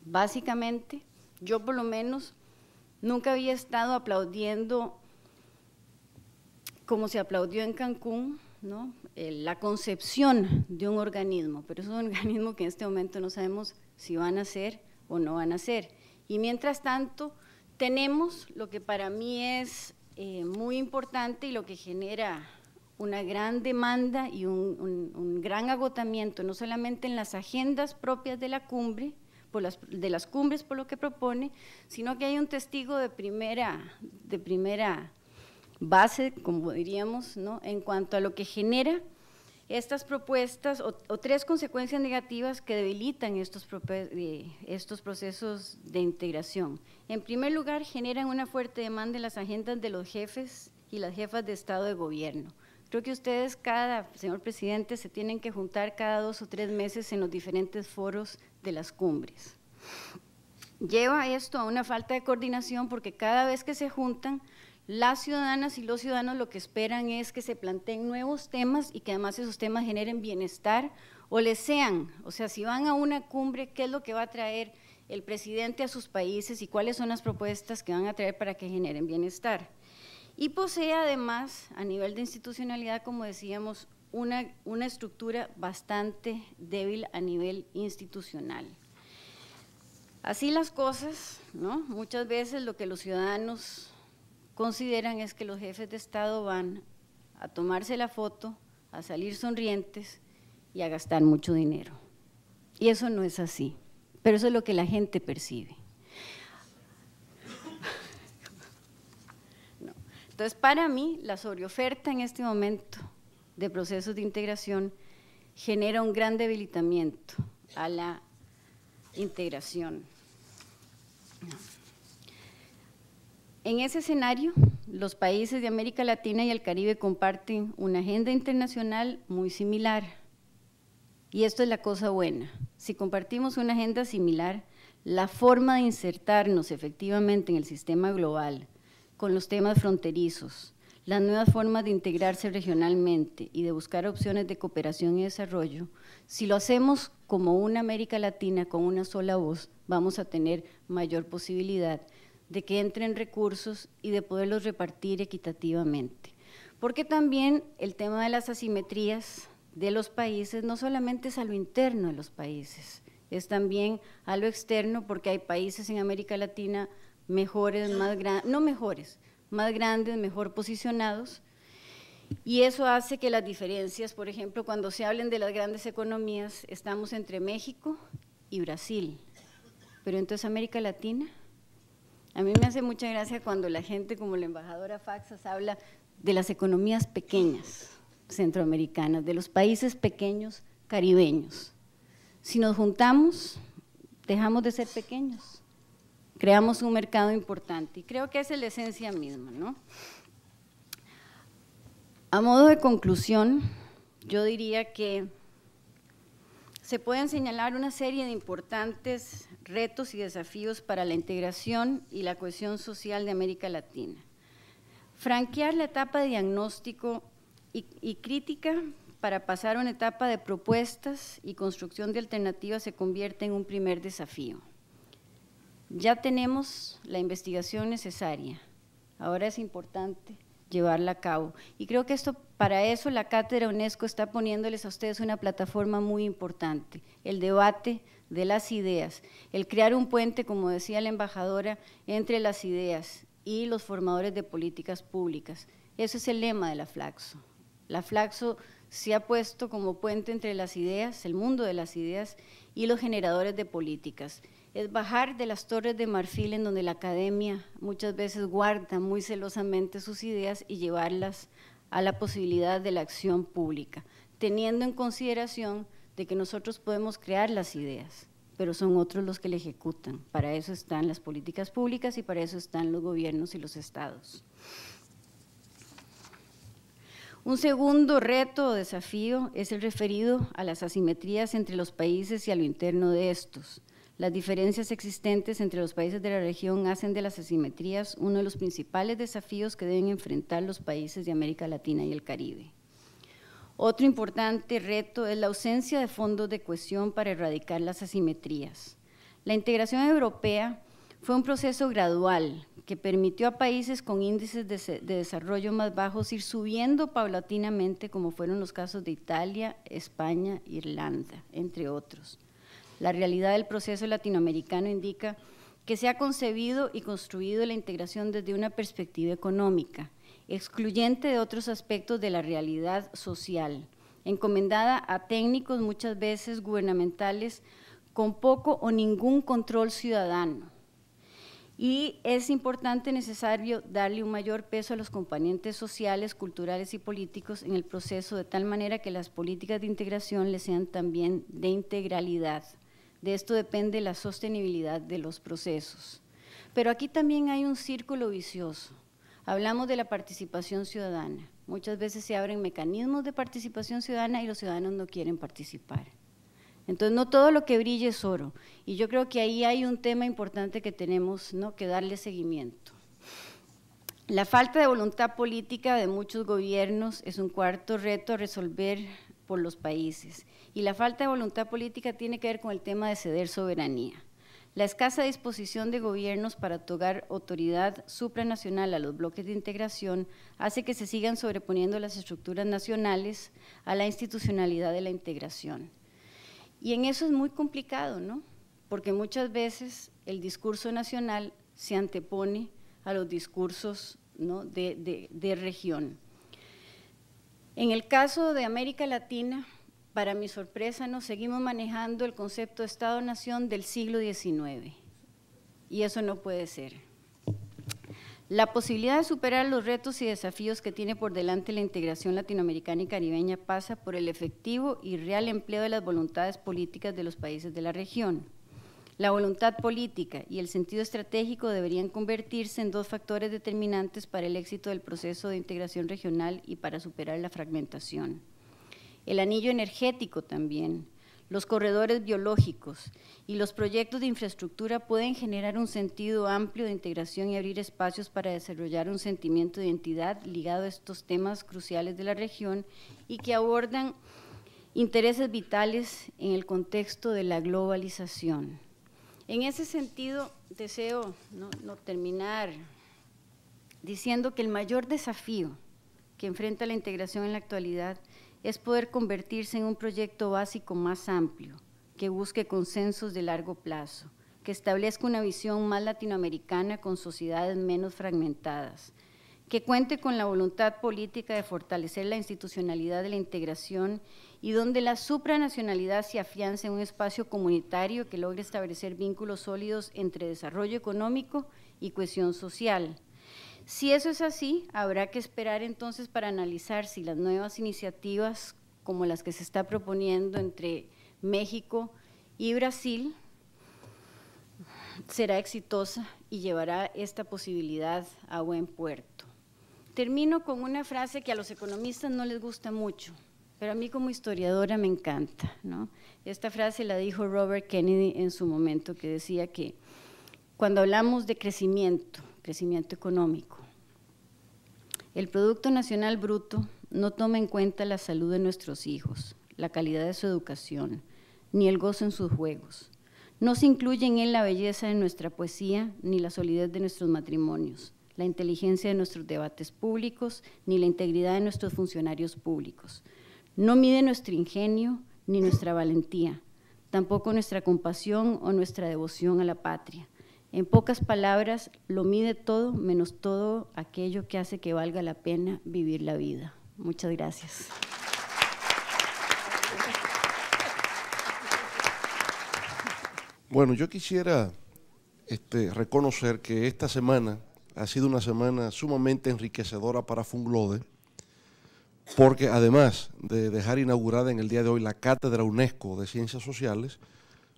Básicamente, yo por lo menos nunca había estado aplaudiendo como se aplaudió en Cancún, ¿no?, la concepción de un organismo, pero es un organismo que en este momento no sabemos si van a ser o no van a ser. Y mientras tanto, tenemos lo que para mí es muy importante y lo que genera una gran demanda y un gran agotamiento, no solamente en las agendas propias de la cumbre, de las cumbres por lo que propone, sino que hay un testigo de primera base, como diríamos, ¿no?, en cuanto a lo que genera estas propuestas o tres consecuencias negativas que debilitan estos procesos de integración. En primer lugar, generan una fuerte demanda en las agendas de los jefes y las jefas de Estado de Gobierno. Creo que ustedes, señor presidente, se tienen que juntar cada 2 o 3 meses en los diferentes foros de las cumbres. Lleva esto a una falta de coordinación porque cada vez que se juntan, las ciudadanas y los ciudadanos lo que esperan es que se planteen nuevos temas y que además esos temas generen bienestar o les sean, o sea, si van a una cumbre, ¿qué es lo que va a traer el presidente a sus países y cuáles son las propuestas que van a traer para que generen bienestar? Y posee además, a nivel de institucionalidad, como decíamos, una estructura bastante débil a nivel institucional. Así las cosas, ¿no?, muchas veces lo que los ciudadanos consideran es que los jefes de Estado van a tomarse la foto, a salir sonrientes y a gastar mucho dinero. Y eso no es así, pero eso es lo que la gente percibe. No. Entonces, para mí, la sobreoferta en este momento de procesos de integración genera un gran debilitamiento a la integración. En ese escenario, los países de América Latina y el Caribe comparten una agenda internacional muy similar. Y esto es la cosa buena. Si compartimos una agenda similar, la forma de insertarnos efectivamente en el sistema global, con los temas fronterizos, las nuevas formas de integrarse regionalmente y de buscar opciones de cooperación y desarrollo, si lo hacemos como una América Latina con una sola voz, vamos a tener mayor posibilidad de que entren recursos y de poderlos repartir equitativamente. Porque también el tema de las asimetrías de los países no solamente es a lo interno de los países, es también a lo externo, porque hay países en América Latina mejores, más grandes, mejor posicionados, y eso hace que las diferencias, por ejemplo, cuando se hablen de las grandes economías, estamos entre México y Brasil, pero entonces América Latina. A mí me hace mucha gracia cuando la gente, como la embajadora Faxas, habla de las economías pequeñas centroamericanas, de los países pequeños caribeños. Si nos juntamos, dejamos de ser pequeños, creamos un mercado importante y creo que esa es la esencia misma, ¿no? A modo de conclusión, yo diría que se pueden señalar una serie de importantes retos y desafíos para la integración y la cohesión social de América Latina. Franquear la etapa de diagnóstico y crítica para pasar a una etapa de propuestas y construcción de alternativas se convierte en un primer desafío. Ya tenemos la investigación necesaria, ahora es importante llevarla a cabo. Y creo que para eso la Cátedra UNESCO está poniéndoles a ustedes una plataforma muy importante, el debate de las ideas, el crear un puente, como decía la embajadora, entre las ideas y los formadores de políticas públicas. Ese es el lema de la Flaxo. La Flaxo se ha puesto como puente entre las ideas, el mundo de las ideas y los generadores de políticas. es bajar de las torres de marfil en donde la academia muchas veces guarda muy celosamente sus ideas y llevarlas a la posibilidad de la acción pública, teniendo en consideración de que nosotros podemos crear las ideas, pero son otros los que la ejecutan. Para eso están las políticas públicas y para eso están los gobiernos y los estados. Un segundo reto o desafío es el referido a las asimetrías entre los países y a lo interno de estos. Las diferencias existentes entre los países de la región hacen de las asimetrías uno de los principales desafíos que deben enfrentar los países de América Latina y el Caribe. Otro importante reto es la ausencia de fondos de cohesión para erradicar las asimetrías. La integración europea fue un proceso gradual que permitió a países con índices de desarrollo más bajos ir subiendo paulatinamente, como fueron los casos de Italia, España, Irlanda, entre otros. La realidad del proceso latinoamericano indica que se ha concebido y construido la integración desde una perspectiva económica, excluyente de otros aspectos de la realidad social, encomendada a técnicos muchas veces gubernamentales con poco o ningún control ciudadano. Y es importante, necesario, darle un mayor peso a los componentes sociales, culturales y políticos en el proceso, de tal manera que las políticas de integración les sean también de integralidad. De esto depende la sostenibilidad de los procesos. Pero aquí también hay un círculo vicioso. Hablamos de la participación ciudadana. Muchas veces se abren mecanismos de participación ciudadana y los ciudadanos no quieren participar. Entonces, no todo lo que brilla es oro. Y yo creo que ahí hay un tema importante que tenemos, ¿no?, que darle seguimiento. La falta de voluntad política de muchos gobiernos es un cuarto reto a resolver por los países. Y la falta de voluntad política tiene que ver con el tema de ceder soberanía. La escasa disposición de gobiernos para otorgar autoridad supranacional a los bloques de integración hace que se sigan sobreponiendo las estructuras nacionales a la institucionalidad de la integración. Y en eso es muy complicado, ¿no? Porque muchas veces el discurso nacional se antepone a los discursos, ¿no?, de región. En el caso de América Latina, para mi sorpresa, nos seguimos manejando el concepto de Estado-Nación del siglo XIX, y eso no puede ser. La posibilidad de superar los retos y desafíos que tiene por delante la integración latinoamericana y caribeña pasa por el efectivo y real empleo de las voluntades políticas de los países de la región. La voluntad política y el sentido estratégico deberían convertirse en dos factores determinantes para el éxito del proceso de integración regional y para superar la fragmentación. El anillo energético también, los corredores biológicos y los proyectos de infraestructura pueden generar un sentido amplio de integración y abrir espacios para desarrollar un sentimiento de identidad ligado a estos temas cruciales de la región y que abordan intereses vitales en el contexto de la globalización. En ese sentido, deseo no terminar diciendo que el mayor desafío que enfrenta la integración en la actualidad es poder convertirse en un proyecto básico más amplio, que busque consensos de largo plazo, que establezca una visión más latinoamericana con sociedades menos fragmentadas, que cuente con la voluntad política de fortalecer la institucionalidad de la integración y donde la supranacionalidad se afiance en un espacio comunitario que logre establecer vínculos sólidos entre desarrollo económico y cohesión social. Si eso es así, habrá que esperar entonces para analizar si las nuevas iniciativas, como las que se está proponiendo entre México y Brasil, será exitosa y llevará esta posibilidad a buen puerto. Termino con una frase que a los economistas no les gusta mucho, pero a mí como historiadora me encanta, ¿no? Esta frase la dijo Robert Kennedy en su momento, que decía que cuando hablamos de crecimiento económico, el Producto Nacional Bruto no toma en cuenta la salud de nuestros hijos, la calidad de su educación, ni el gozo en sus juegos. No se incluye en él la belleza de nuestra poesía, ni la solidez de nuestros matrimonios, la inteligencia de nuestros debates públicos, ni la integridad de nuestros funcionarios públicos. No mide nuestro ingenio, ni nuestra valentía, tampoco nuestra compasión o nuestra devoción a la patria. En pocas palabras, lo mide todo menos todo aquello que hace que valga la pena vivir la vida. Muchas gracias. Bueno, yo quisiera reconocer que esta semana ha sido una semana sumamente enriquecedora para Funglode, porque además de dejar inaugurada en el día de hoy la Cátedra UNESCO de Ciencias Sociales,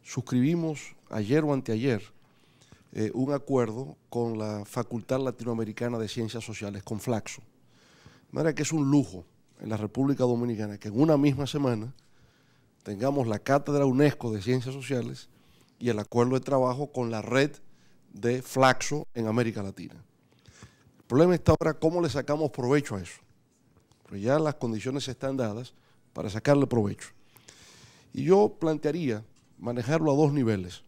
suscribimos ayer o anteayer un acuerdo con la Facultad Latinoamericana de Ciencias Sociales, con Flaxo. De manera que es un lujo en la República Dominicana que en una misma semana tengamos la Cátedra UNESCO de Ciencias Sociales y el acuerdo de trabajo con la red de Flaxo en América Latina. El problema está ahora cómo le sacamos provecho a eso. Pues ya las condiciones están dadas para sacarle provecho. Y yo plantearía manejarlo a dos niveles.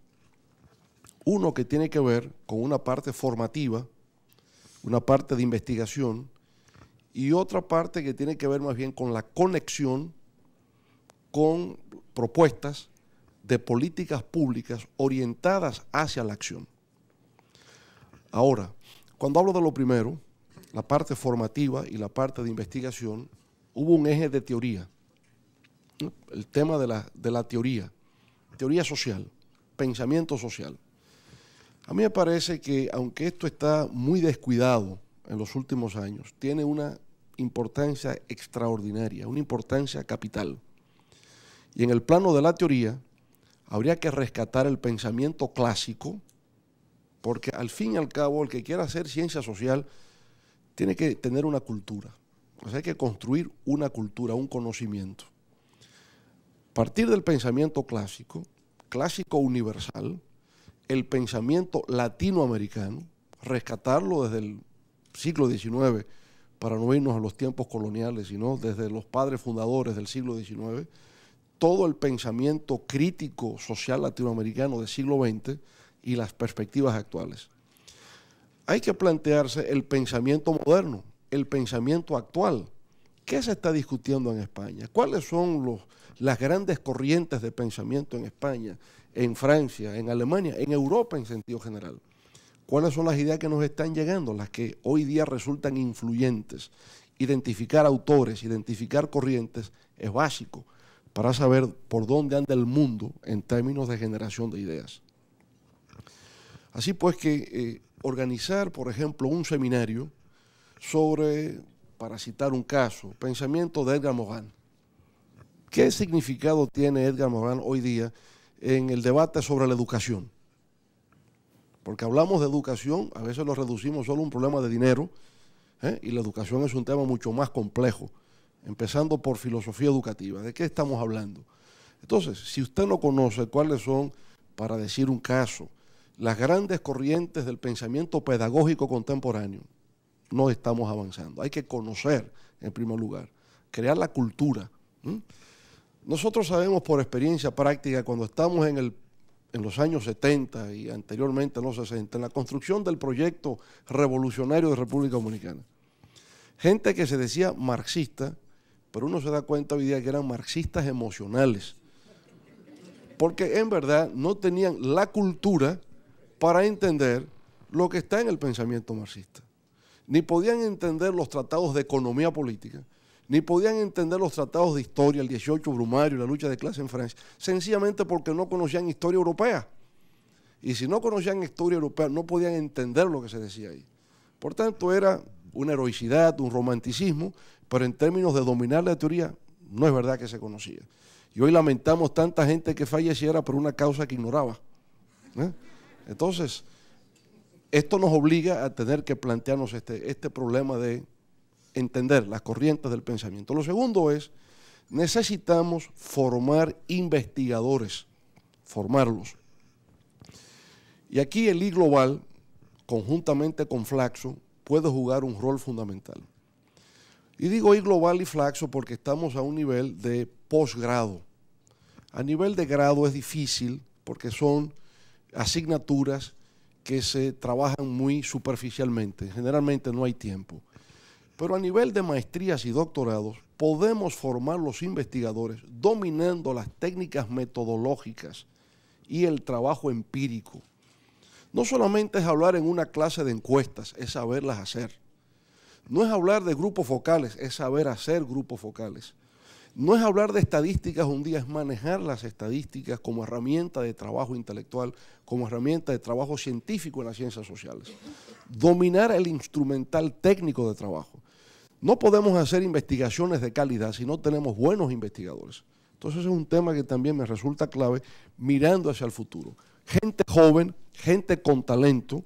Uno que tiene que ver con una parte formativa, una parte de investigación, y otra parte que tiene que ver más bien con la conexión con propuestas de políticas públicas orientadas hacia la acción. Ahora, cuando hablo de lo primero, la parte formativa y la parte de investigación, hubo un eje de teoría. El tema de la teoría social, pensamiento social. A mí me parece que, aunque esto está muy descuidado en los últimos años, tiene una importancia extraordinaria, una importancia capital. Y en el plano de la teoría, habría que rescatar el pensamiento clásico, porque al fin y al cabo, el que quiera hacer ciencia social tiene que tener una cultura. O sea, hay que construir una cultura, un conocimiento. Partir del pensamiento clásico, clásico universal, el pensamiento latinoamericano, rescatarlo desde el siglo XIX, para no irnos a los tiempos coloniales, sino desde los padres fundadores del siglo XIX, todo el pensamiento crítico social latinoamericano del siglo XX y las perspectivas actuales. Hay que plantearse el pensamiento moderno, el pensamiento actual. ¿Qué se está discutiendo en España? ¿Cuáles son las grandes corrientes de pensamiento en España, en Francia, en Alemania, en Europa en sentido general? ¿Cuáles son las ideas que nos están llegando, las que hoy día resultan influyentes? Identificar autores, identificar corrientes es básico para saber por dónde anda el mundo en términos de generación de ideas. Así pues que organizar, por ejemplo, un seminario sobre, para citar un caso, pensamiento de Edgar Morin. ¿Qué significado tiene Edgar Morin hoy día en el debate sobre la educación? Porque hablamos de educación, a veces lo reducimos solo a un problema de dinero, y la educación es un tema mucho más complejo, empezando por filosofía educativa. ¿De qué estamos hablando? Entonces, si usted no conoce cuáles son, para decir un caso, las grandes corrientes del pensamiento pedagógico contemporáneo, no estamos avanzando. Hay que conocer, en primer lugar, crear la cultura. Nosotros sabemos por experiencia práctica, cuando estamos en los años 70 y anteriormente en los 60, en la construcción del proyecto revolucionario de República Dominicana, gente que se decía marxista, pero uno se da cuenta hoy día que eran marxistas emocionales, porque en verdad no tenían la cultura para entender lo que está en el pensamiento marxista. Ni podían entender los tratados de economía política, ni podían entender los tratados de historia, el 18 Brumario y la lucha de clase en Francia, sencillamente porque no conocían historia europea. Y si no conocían historia europea, no podían entender lo que se decía ahí. Por tanto, era una heroicidad, un romanticismo, pero en términos de dominar la teoría, no es verdad que se conocía. Y hoy lamentamos tanta gente que falleciera por una causa que ignoraba. Entonces, esto nos obliga a tener que plantearnos este problema de entender las corrientes del pensamiento. Lo segundo es, necesitamos formar investigadores, formarlos. Y aquí el I-Global, conjuntamente con Flaxo, puede jugar un rol fundamental. Y digo I-Global y Flaxo porque estamos a un nivel de posgrado. A nivel de grado es difícil porque son asignaturas que se trabajan muy superficialmente. Generalmente no hay tiempo. Pero a nivel de maestrías y doctorados podemos formar los investigadores dominando las técnicas metodológicas y el trabajo empírico. No solamente es hablar en una clase de encuestas, es saberlas hacer. No es hablar de grupos focales, es saber hacer grupos focales. No es hablar de estadísticas un día, es manejar las estadísticas como herramienta de trabajo intelectual, como herramienta de trabajo científico en las ciencias sociales. Dominar el instrumental técnico de trabajo. No podemos hacer investigaciones de calidad si no tenemos buenos investigadores. Entonces es un tema que también me resulta clave mirando hacia el futuro. Gente joven, gente con talento,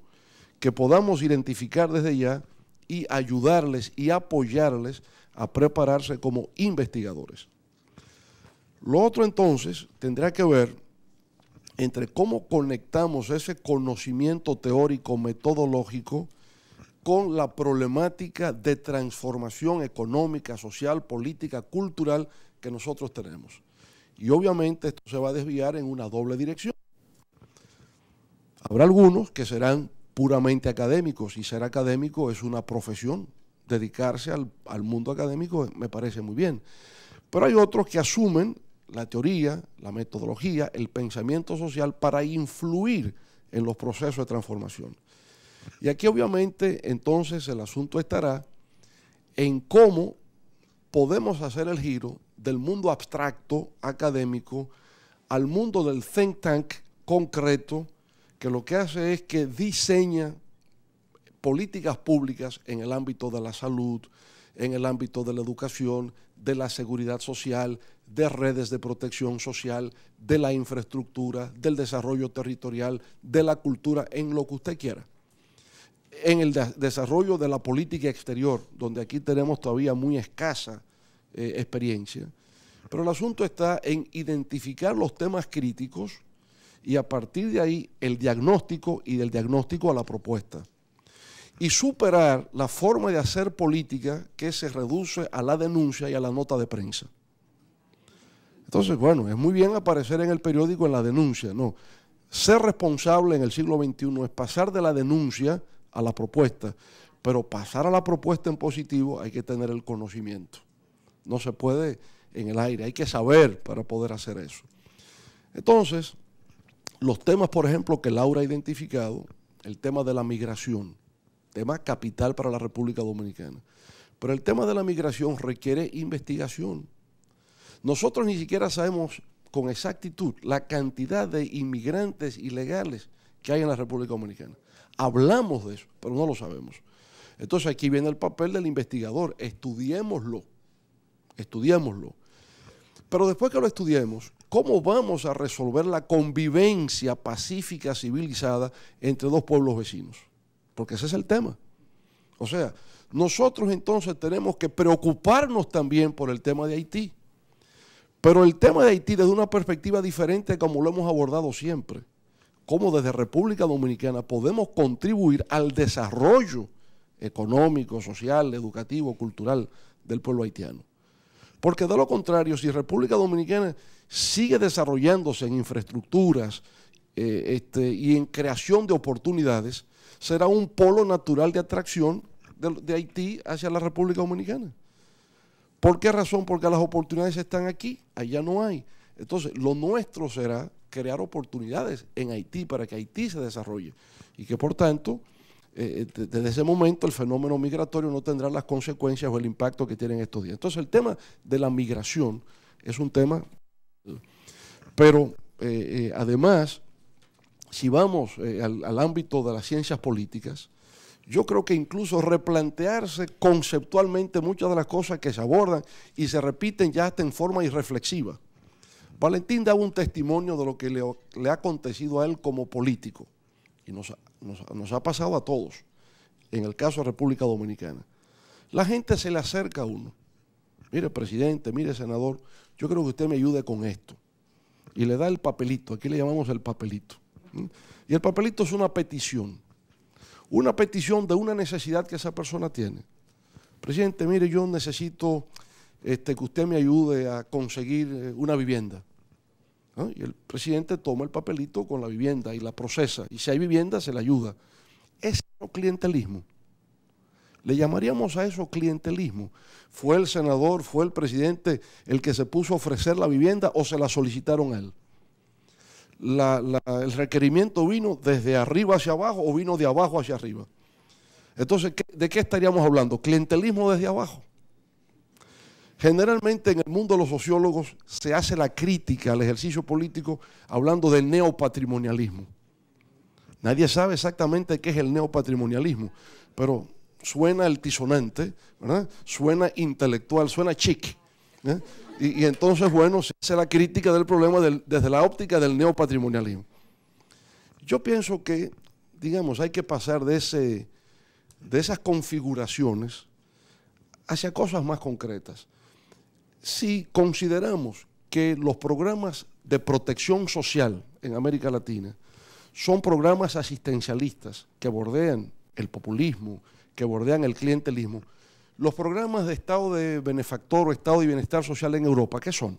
que podamos identificar desde ya y ayudarles y apoyarles a prepararse como investigadores. Lo otro entonces tendrá que ver entre cómo conectamos ese conocimiento teórico metodológico con la problemática de transformación económica, social, política, cultural que nosotros tenemos. Y obviamente esto se va a desviar en una doble dirección. Habrá algunos que serán puramente académicos, y ser académico es una profesión. Dedicarse al mundo académico me parece muy bien. Pero hay otros que asumen la teoría, la metodología, el pensamiento social para influir en los procesos de transformación. Y aquí obviamente entonces el asunto estará en cómo podemos hacer el giro del mundo abstracto, académico, al mundo del think tank concreto, que lo que hace es que diseña políticas públicas en el ámbito de la salud, en el ámbito de la educación, de la seguridad social, de redes de protección social, de la infraestructura, del desarrollo territorial, de la cultura, en lo que usted quiera. En el desarrollo de la política exterior, donde aquí tenemos todavía muy escasa experiencia. Pero el asunto está en identificar los temas críticos y a partir de ahí el diagnóstico y del diagnóstico a la propuesta. Y superar la forma de hacer política que se reduce a la denuncia y a la nota de prensa. Entonces, bueno, es muy bien aparecer en el periódico en la denuncia, no. Ser responsable en el siglo XXI es pasar de la denuncia a la propuesta, pero pasar a la propuesta en positivo hay que tener el conocimiento. No se puede en el aire, hay que saber para poder hacer eso. Entonces, los temas, por ejemplo, que Laura ha identificado, el tema de la migración, tema capital para la República Dominicana. Pero el tema de la migración requiere investigación. Nosotros ni siquiera sabemos con exactitud la cantidad de inmigrantes ilegales que hay en la República Dominicana. Hablamos de eso, pero no lo sabemos. Entonces aquí viene el papel del investigador. Estudiémoslo. Pero después que lo estudiemos, ¿cómo vamos a resolver la convivencia pacífica, civilizada entre dos pueblos vecinos? Porque ese es el tema. O sea, nosotros entonces tenemos que preocuparnos también por el tema de Haití. Pero el tema de Haití desde una perspectiva diferente como lo hemos abordado siempre. Cómo desde República Dominicana podemos contribuir al desarrollo económico, social, educativo, cultural del pueblo haitiano. Porque de lo contrario, si República Dominicana sigue desarrollándose en infraestructuras y en creación de oportunidades, será un polo natural de atracción de Haití hacia la República Dominicana. ¿Por qué razón? Porque las oportunidades están aquí, allá no hay. Entonces, lo nuestro será crear oportunidades en Haití para que Haití se desarrolle y que, por tanto, desde ese momento el fenómeno migratorio no tendrá las consecuencias o el impacto que tiene en estos días. Entonces, el tema de la migración es un tema, pero además, si vamos al ámbito de las ciencias políticas, yo creo que incluso replantearse conceptualmente muchas de las cosas que se abordan y se repiten ya hasta en forma irreflexiva. Valentín daba un testimonio de lo que le ha acontecido a él como político y nos ha pasado a todos, en el caso de República Dominicana. La gente se le acerca a uno. Mire, presidente, mire, senador, yo creo que usted me ayude con esto. Y le da el papelito, aquí le llamamos el papelito. Y el papelito es una petición de una necesidad que esa persona tiene. Presidente, mire, yo necesito que usted me ayude a conseguir una vivienda. ¿Ah? Y el presidente toma el papelito con la vivienda y la procesa. Y si hay vivienda, se le ayuda. ¿Es eso clientelismo? ¿Le llamaríamos a eso clientelismo? ¿Fue el senador, fue el presidente el que se puso a ofrecer la vivienda o se la solicitaron a él? ¿El requerimiento vino desde arriba hacia abajo o vino de abajo hacia arriba? Entonces, ¿de qué estaríamos hablando? ¿Clientelismo desde abajo? Generalmente en el mundo de los sociólogos se hace la crítica al ejercicio político hablando del neopatrimonialismo. Nadie sabe exactamente qué es el neopatrimonialismo, pero suena altisonante, ¿verdad? Suena intelectual, suena chic, ¿eh? Y entonces, bueno, se hace la crítica del problema desde la óptica del neopatrimonialismo. Yo pienso que, digamos, hay que pasar de esas configuraciones hacia cosas más concretas. Si consideramos que los programas de protección social en América Latina son programas asistencialistas que bordean el populismo, que bordean el clientelismo, los programas de Estado de benefactor o Estado de bienestar social en Europa, ¿qué son?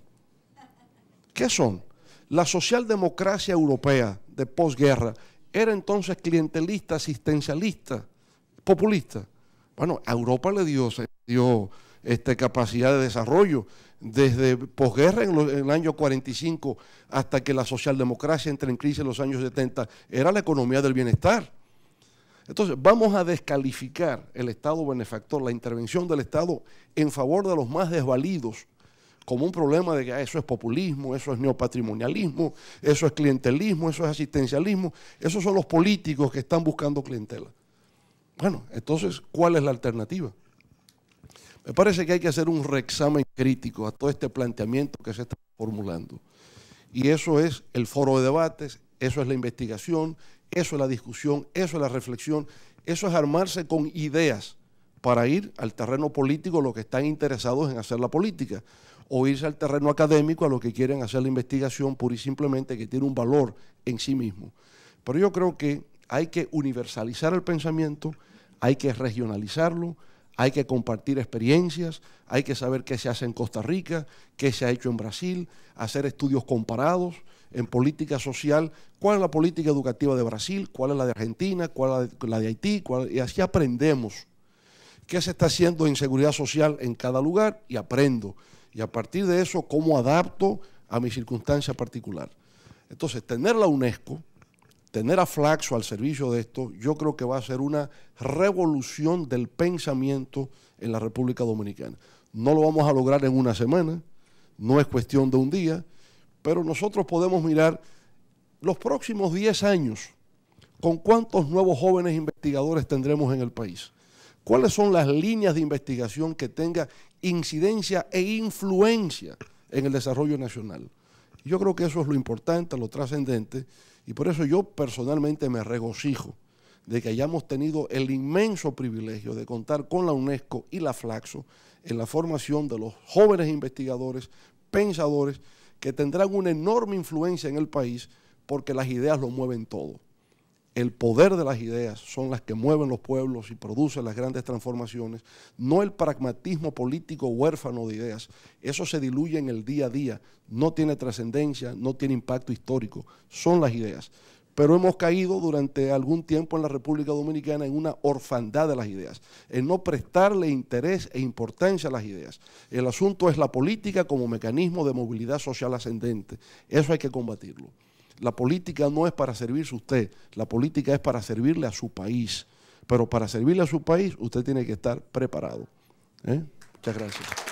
¿Qué son? La socialdemocracia europea de posguerra era entonces clientelista, asistencialista, populista. Bueno, a Europa se dio capacidad de desarrollo desde posguerra en el año 45 hasta que la socialdemocracia entra en crisis en los años 70, era la economía del bienestar. Entonces, vamos a descalificar el Estado benefactor, la intervención del Estado en favor de los más desvalidos, como un problema de que eso es populismo, eso es neopatrimonialismo, eso es clientelismo, eso es asistencialismo, esos son los políticos que están buscando clientela. Bueno, entonces, ¿cuál es la alternativa? Me parece que hay que hacer un reexamen crítico a todo este planteamiento que se está formulando. Y eso es el foro de debates, eso es la investigación, eso es la discusión, eso es la reflexión, eso es armarse con ideas para ir al terreno político los que están interesados en hacer la política, o irse al terreno académico a los que quieren hacer la investigación pura y simplemente, que tiene un valor en sí mismo. Pero yo creo que hay que universalizar el pensamiento, hay que regionalizarlo, hay que compartir experiencias, hay que saber qué se hace en Costa Rica, qué se ha hecho en Brasil, hacer estudios comparados en política social, cuál es la política educativa de Brasil, cuál es la de Argentina, cuál es la de Haití, y así aprendemos qué se está haciendo en seguridad social en cada lugar y aprendo. Y a partir de eso, cómo adapto a mi circunstancia particular. Entonces, tener la UNESCO, tener a Flaxo al servicio de esto, yo creo que va a ser una revolución del pensamiento en la República Dominicana. No lo vamos a lograr en una semana, no es cuestión de un día, pero nosotros podemos mirar los próximos 10 años, con cuántos nuevos jóvenes investigadores tendremos en el país. ¿Cuáles son las líneas de investigación que tenga incidencia e influencia en el desarrollo nacional? Yo creo que eso es lo importante, lo trascendente, y por eso yo personalmente me regocijo de que hayamos tenido el inmenso privilegio de contar con la UNESCO y la Flaxo en la formación de los jóvenes investigadores, pensadores, que tendrán una enorme influencia en el país porque las ideas lo mueven todo. El poder de las ideas son las que mueven los pueblos y producen las grandes transformaciones, no el pragmatismo político huérfano de ideas. Eso se diluye en el día a día, no tiene trascendencia, no tiene impacto histórico, son las ideas. Pero hemos caído durante algún tiempo en la República Dominicana en una orfandad de las ideas, en no prestarle interés e importancia a las ideas. El asunto es la política como mecanismo de movilidad social ascendente, eso hay que combatirlo. La política no es para servirse usted, la política es para servirle a su país. Pero para servirle a su país, usted tiene que estar preparado. Muchas gracias.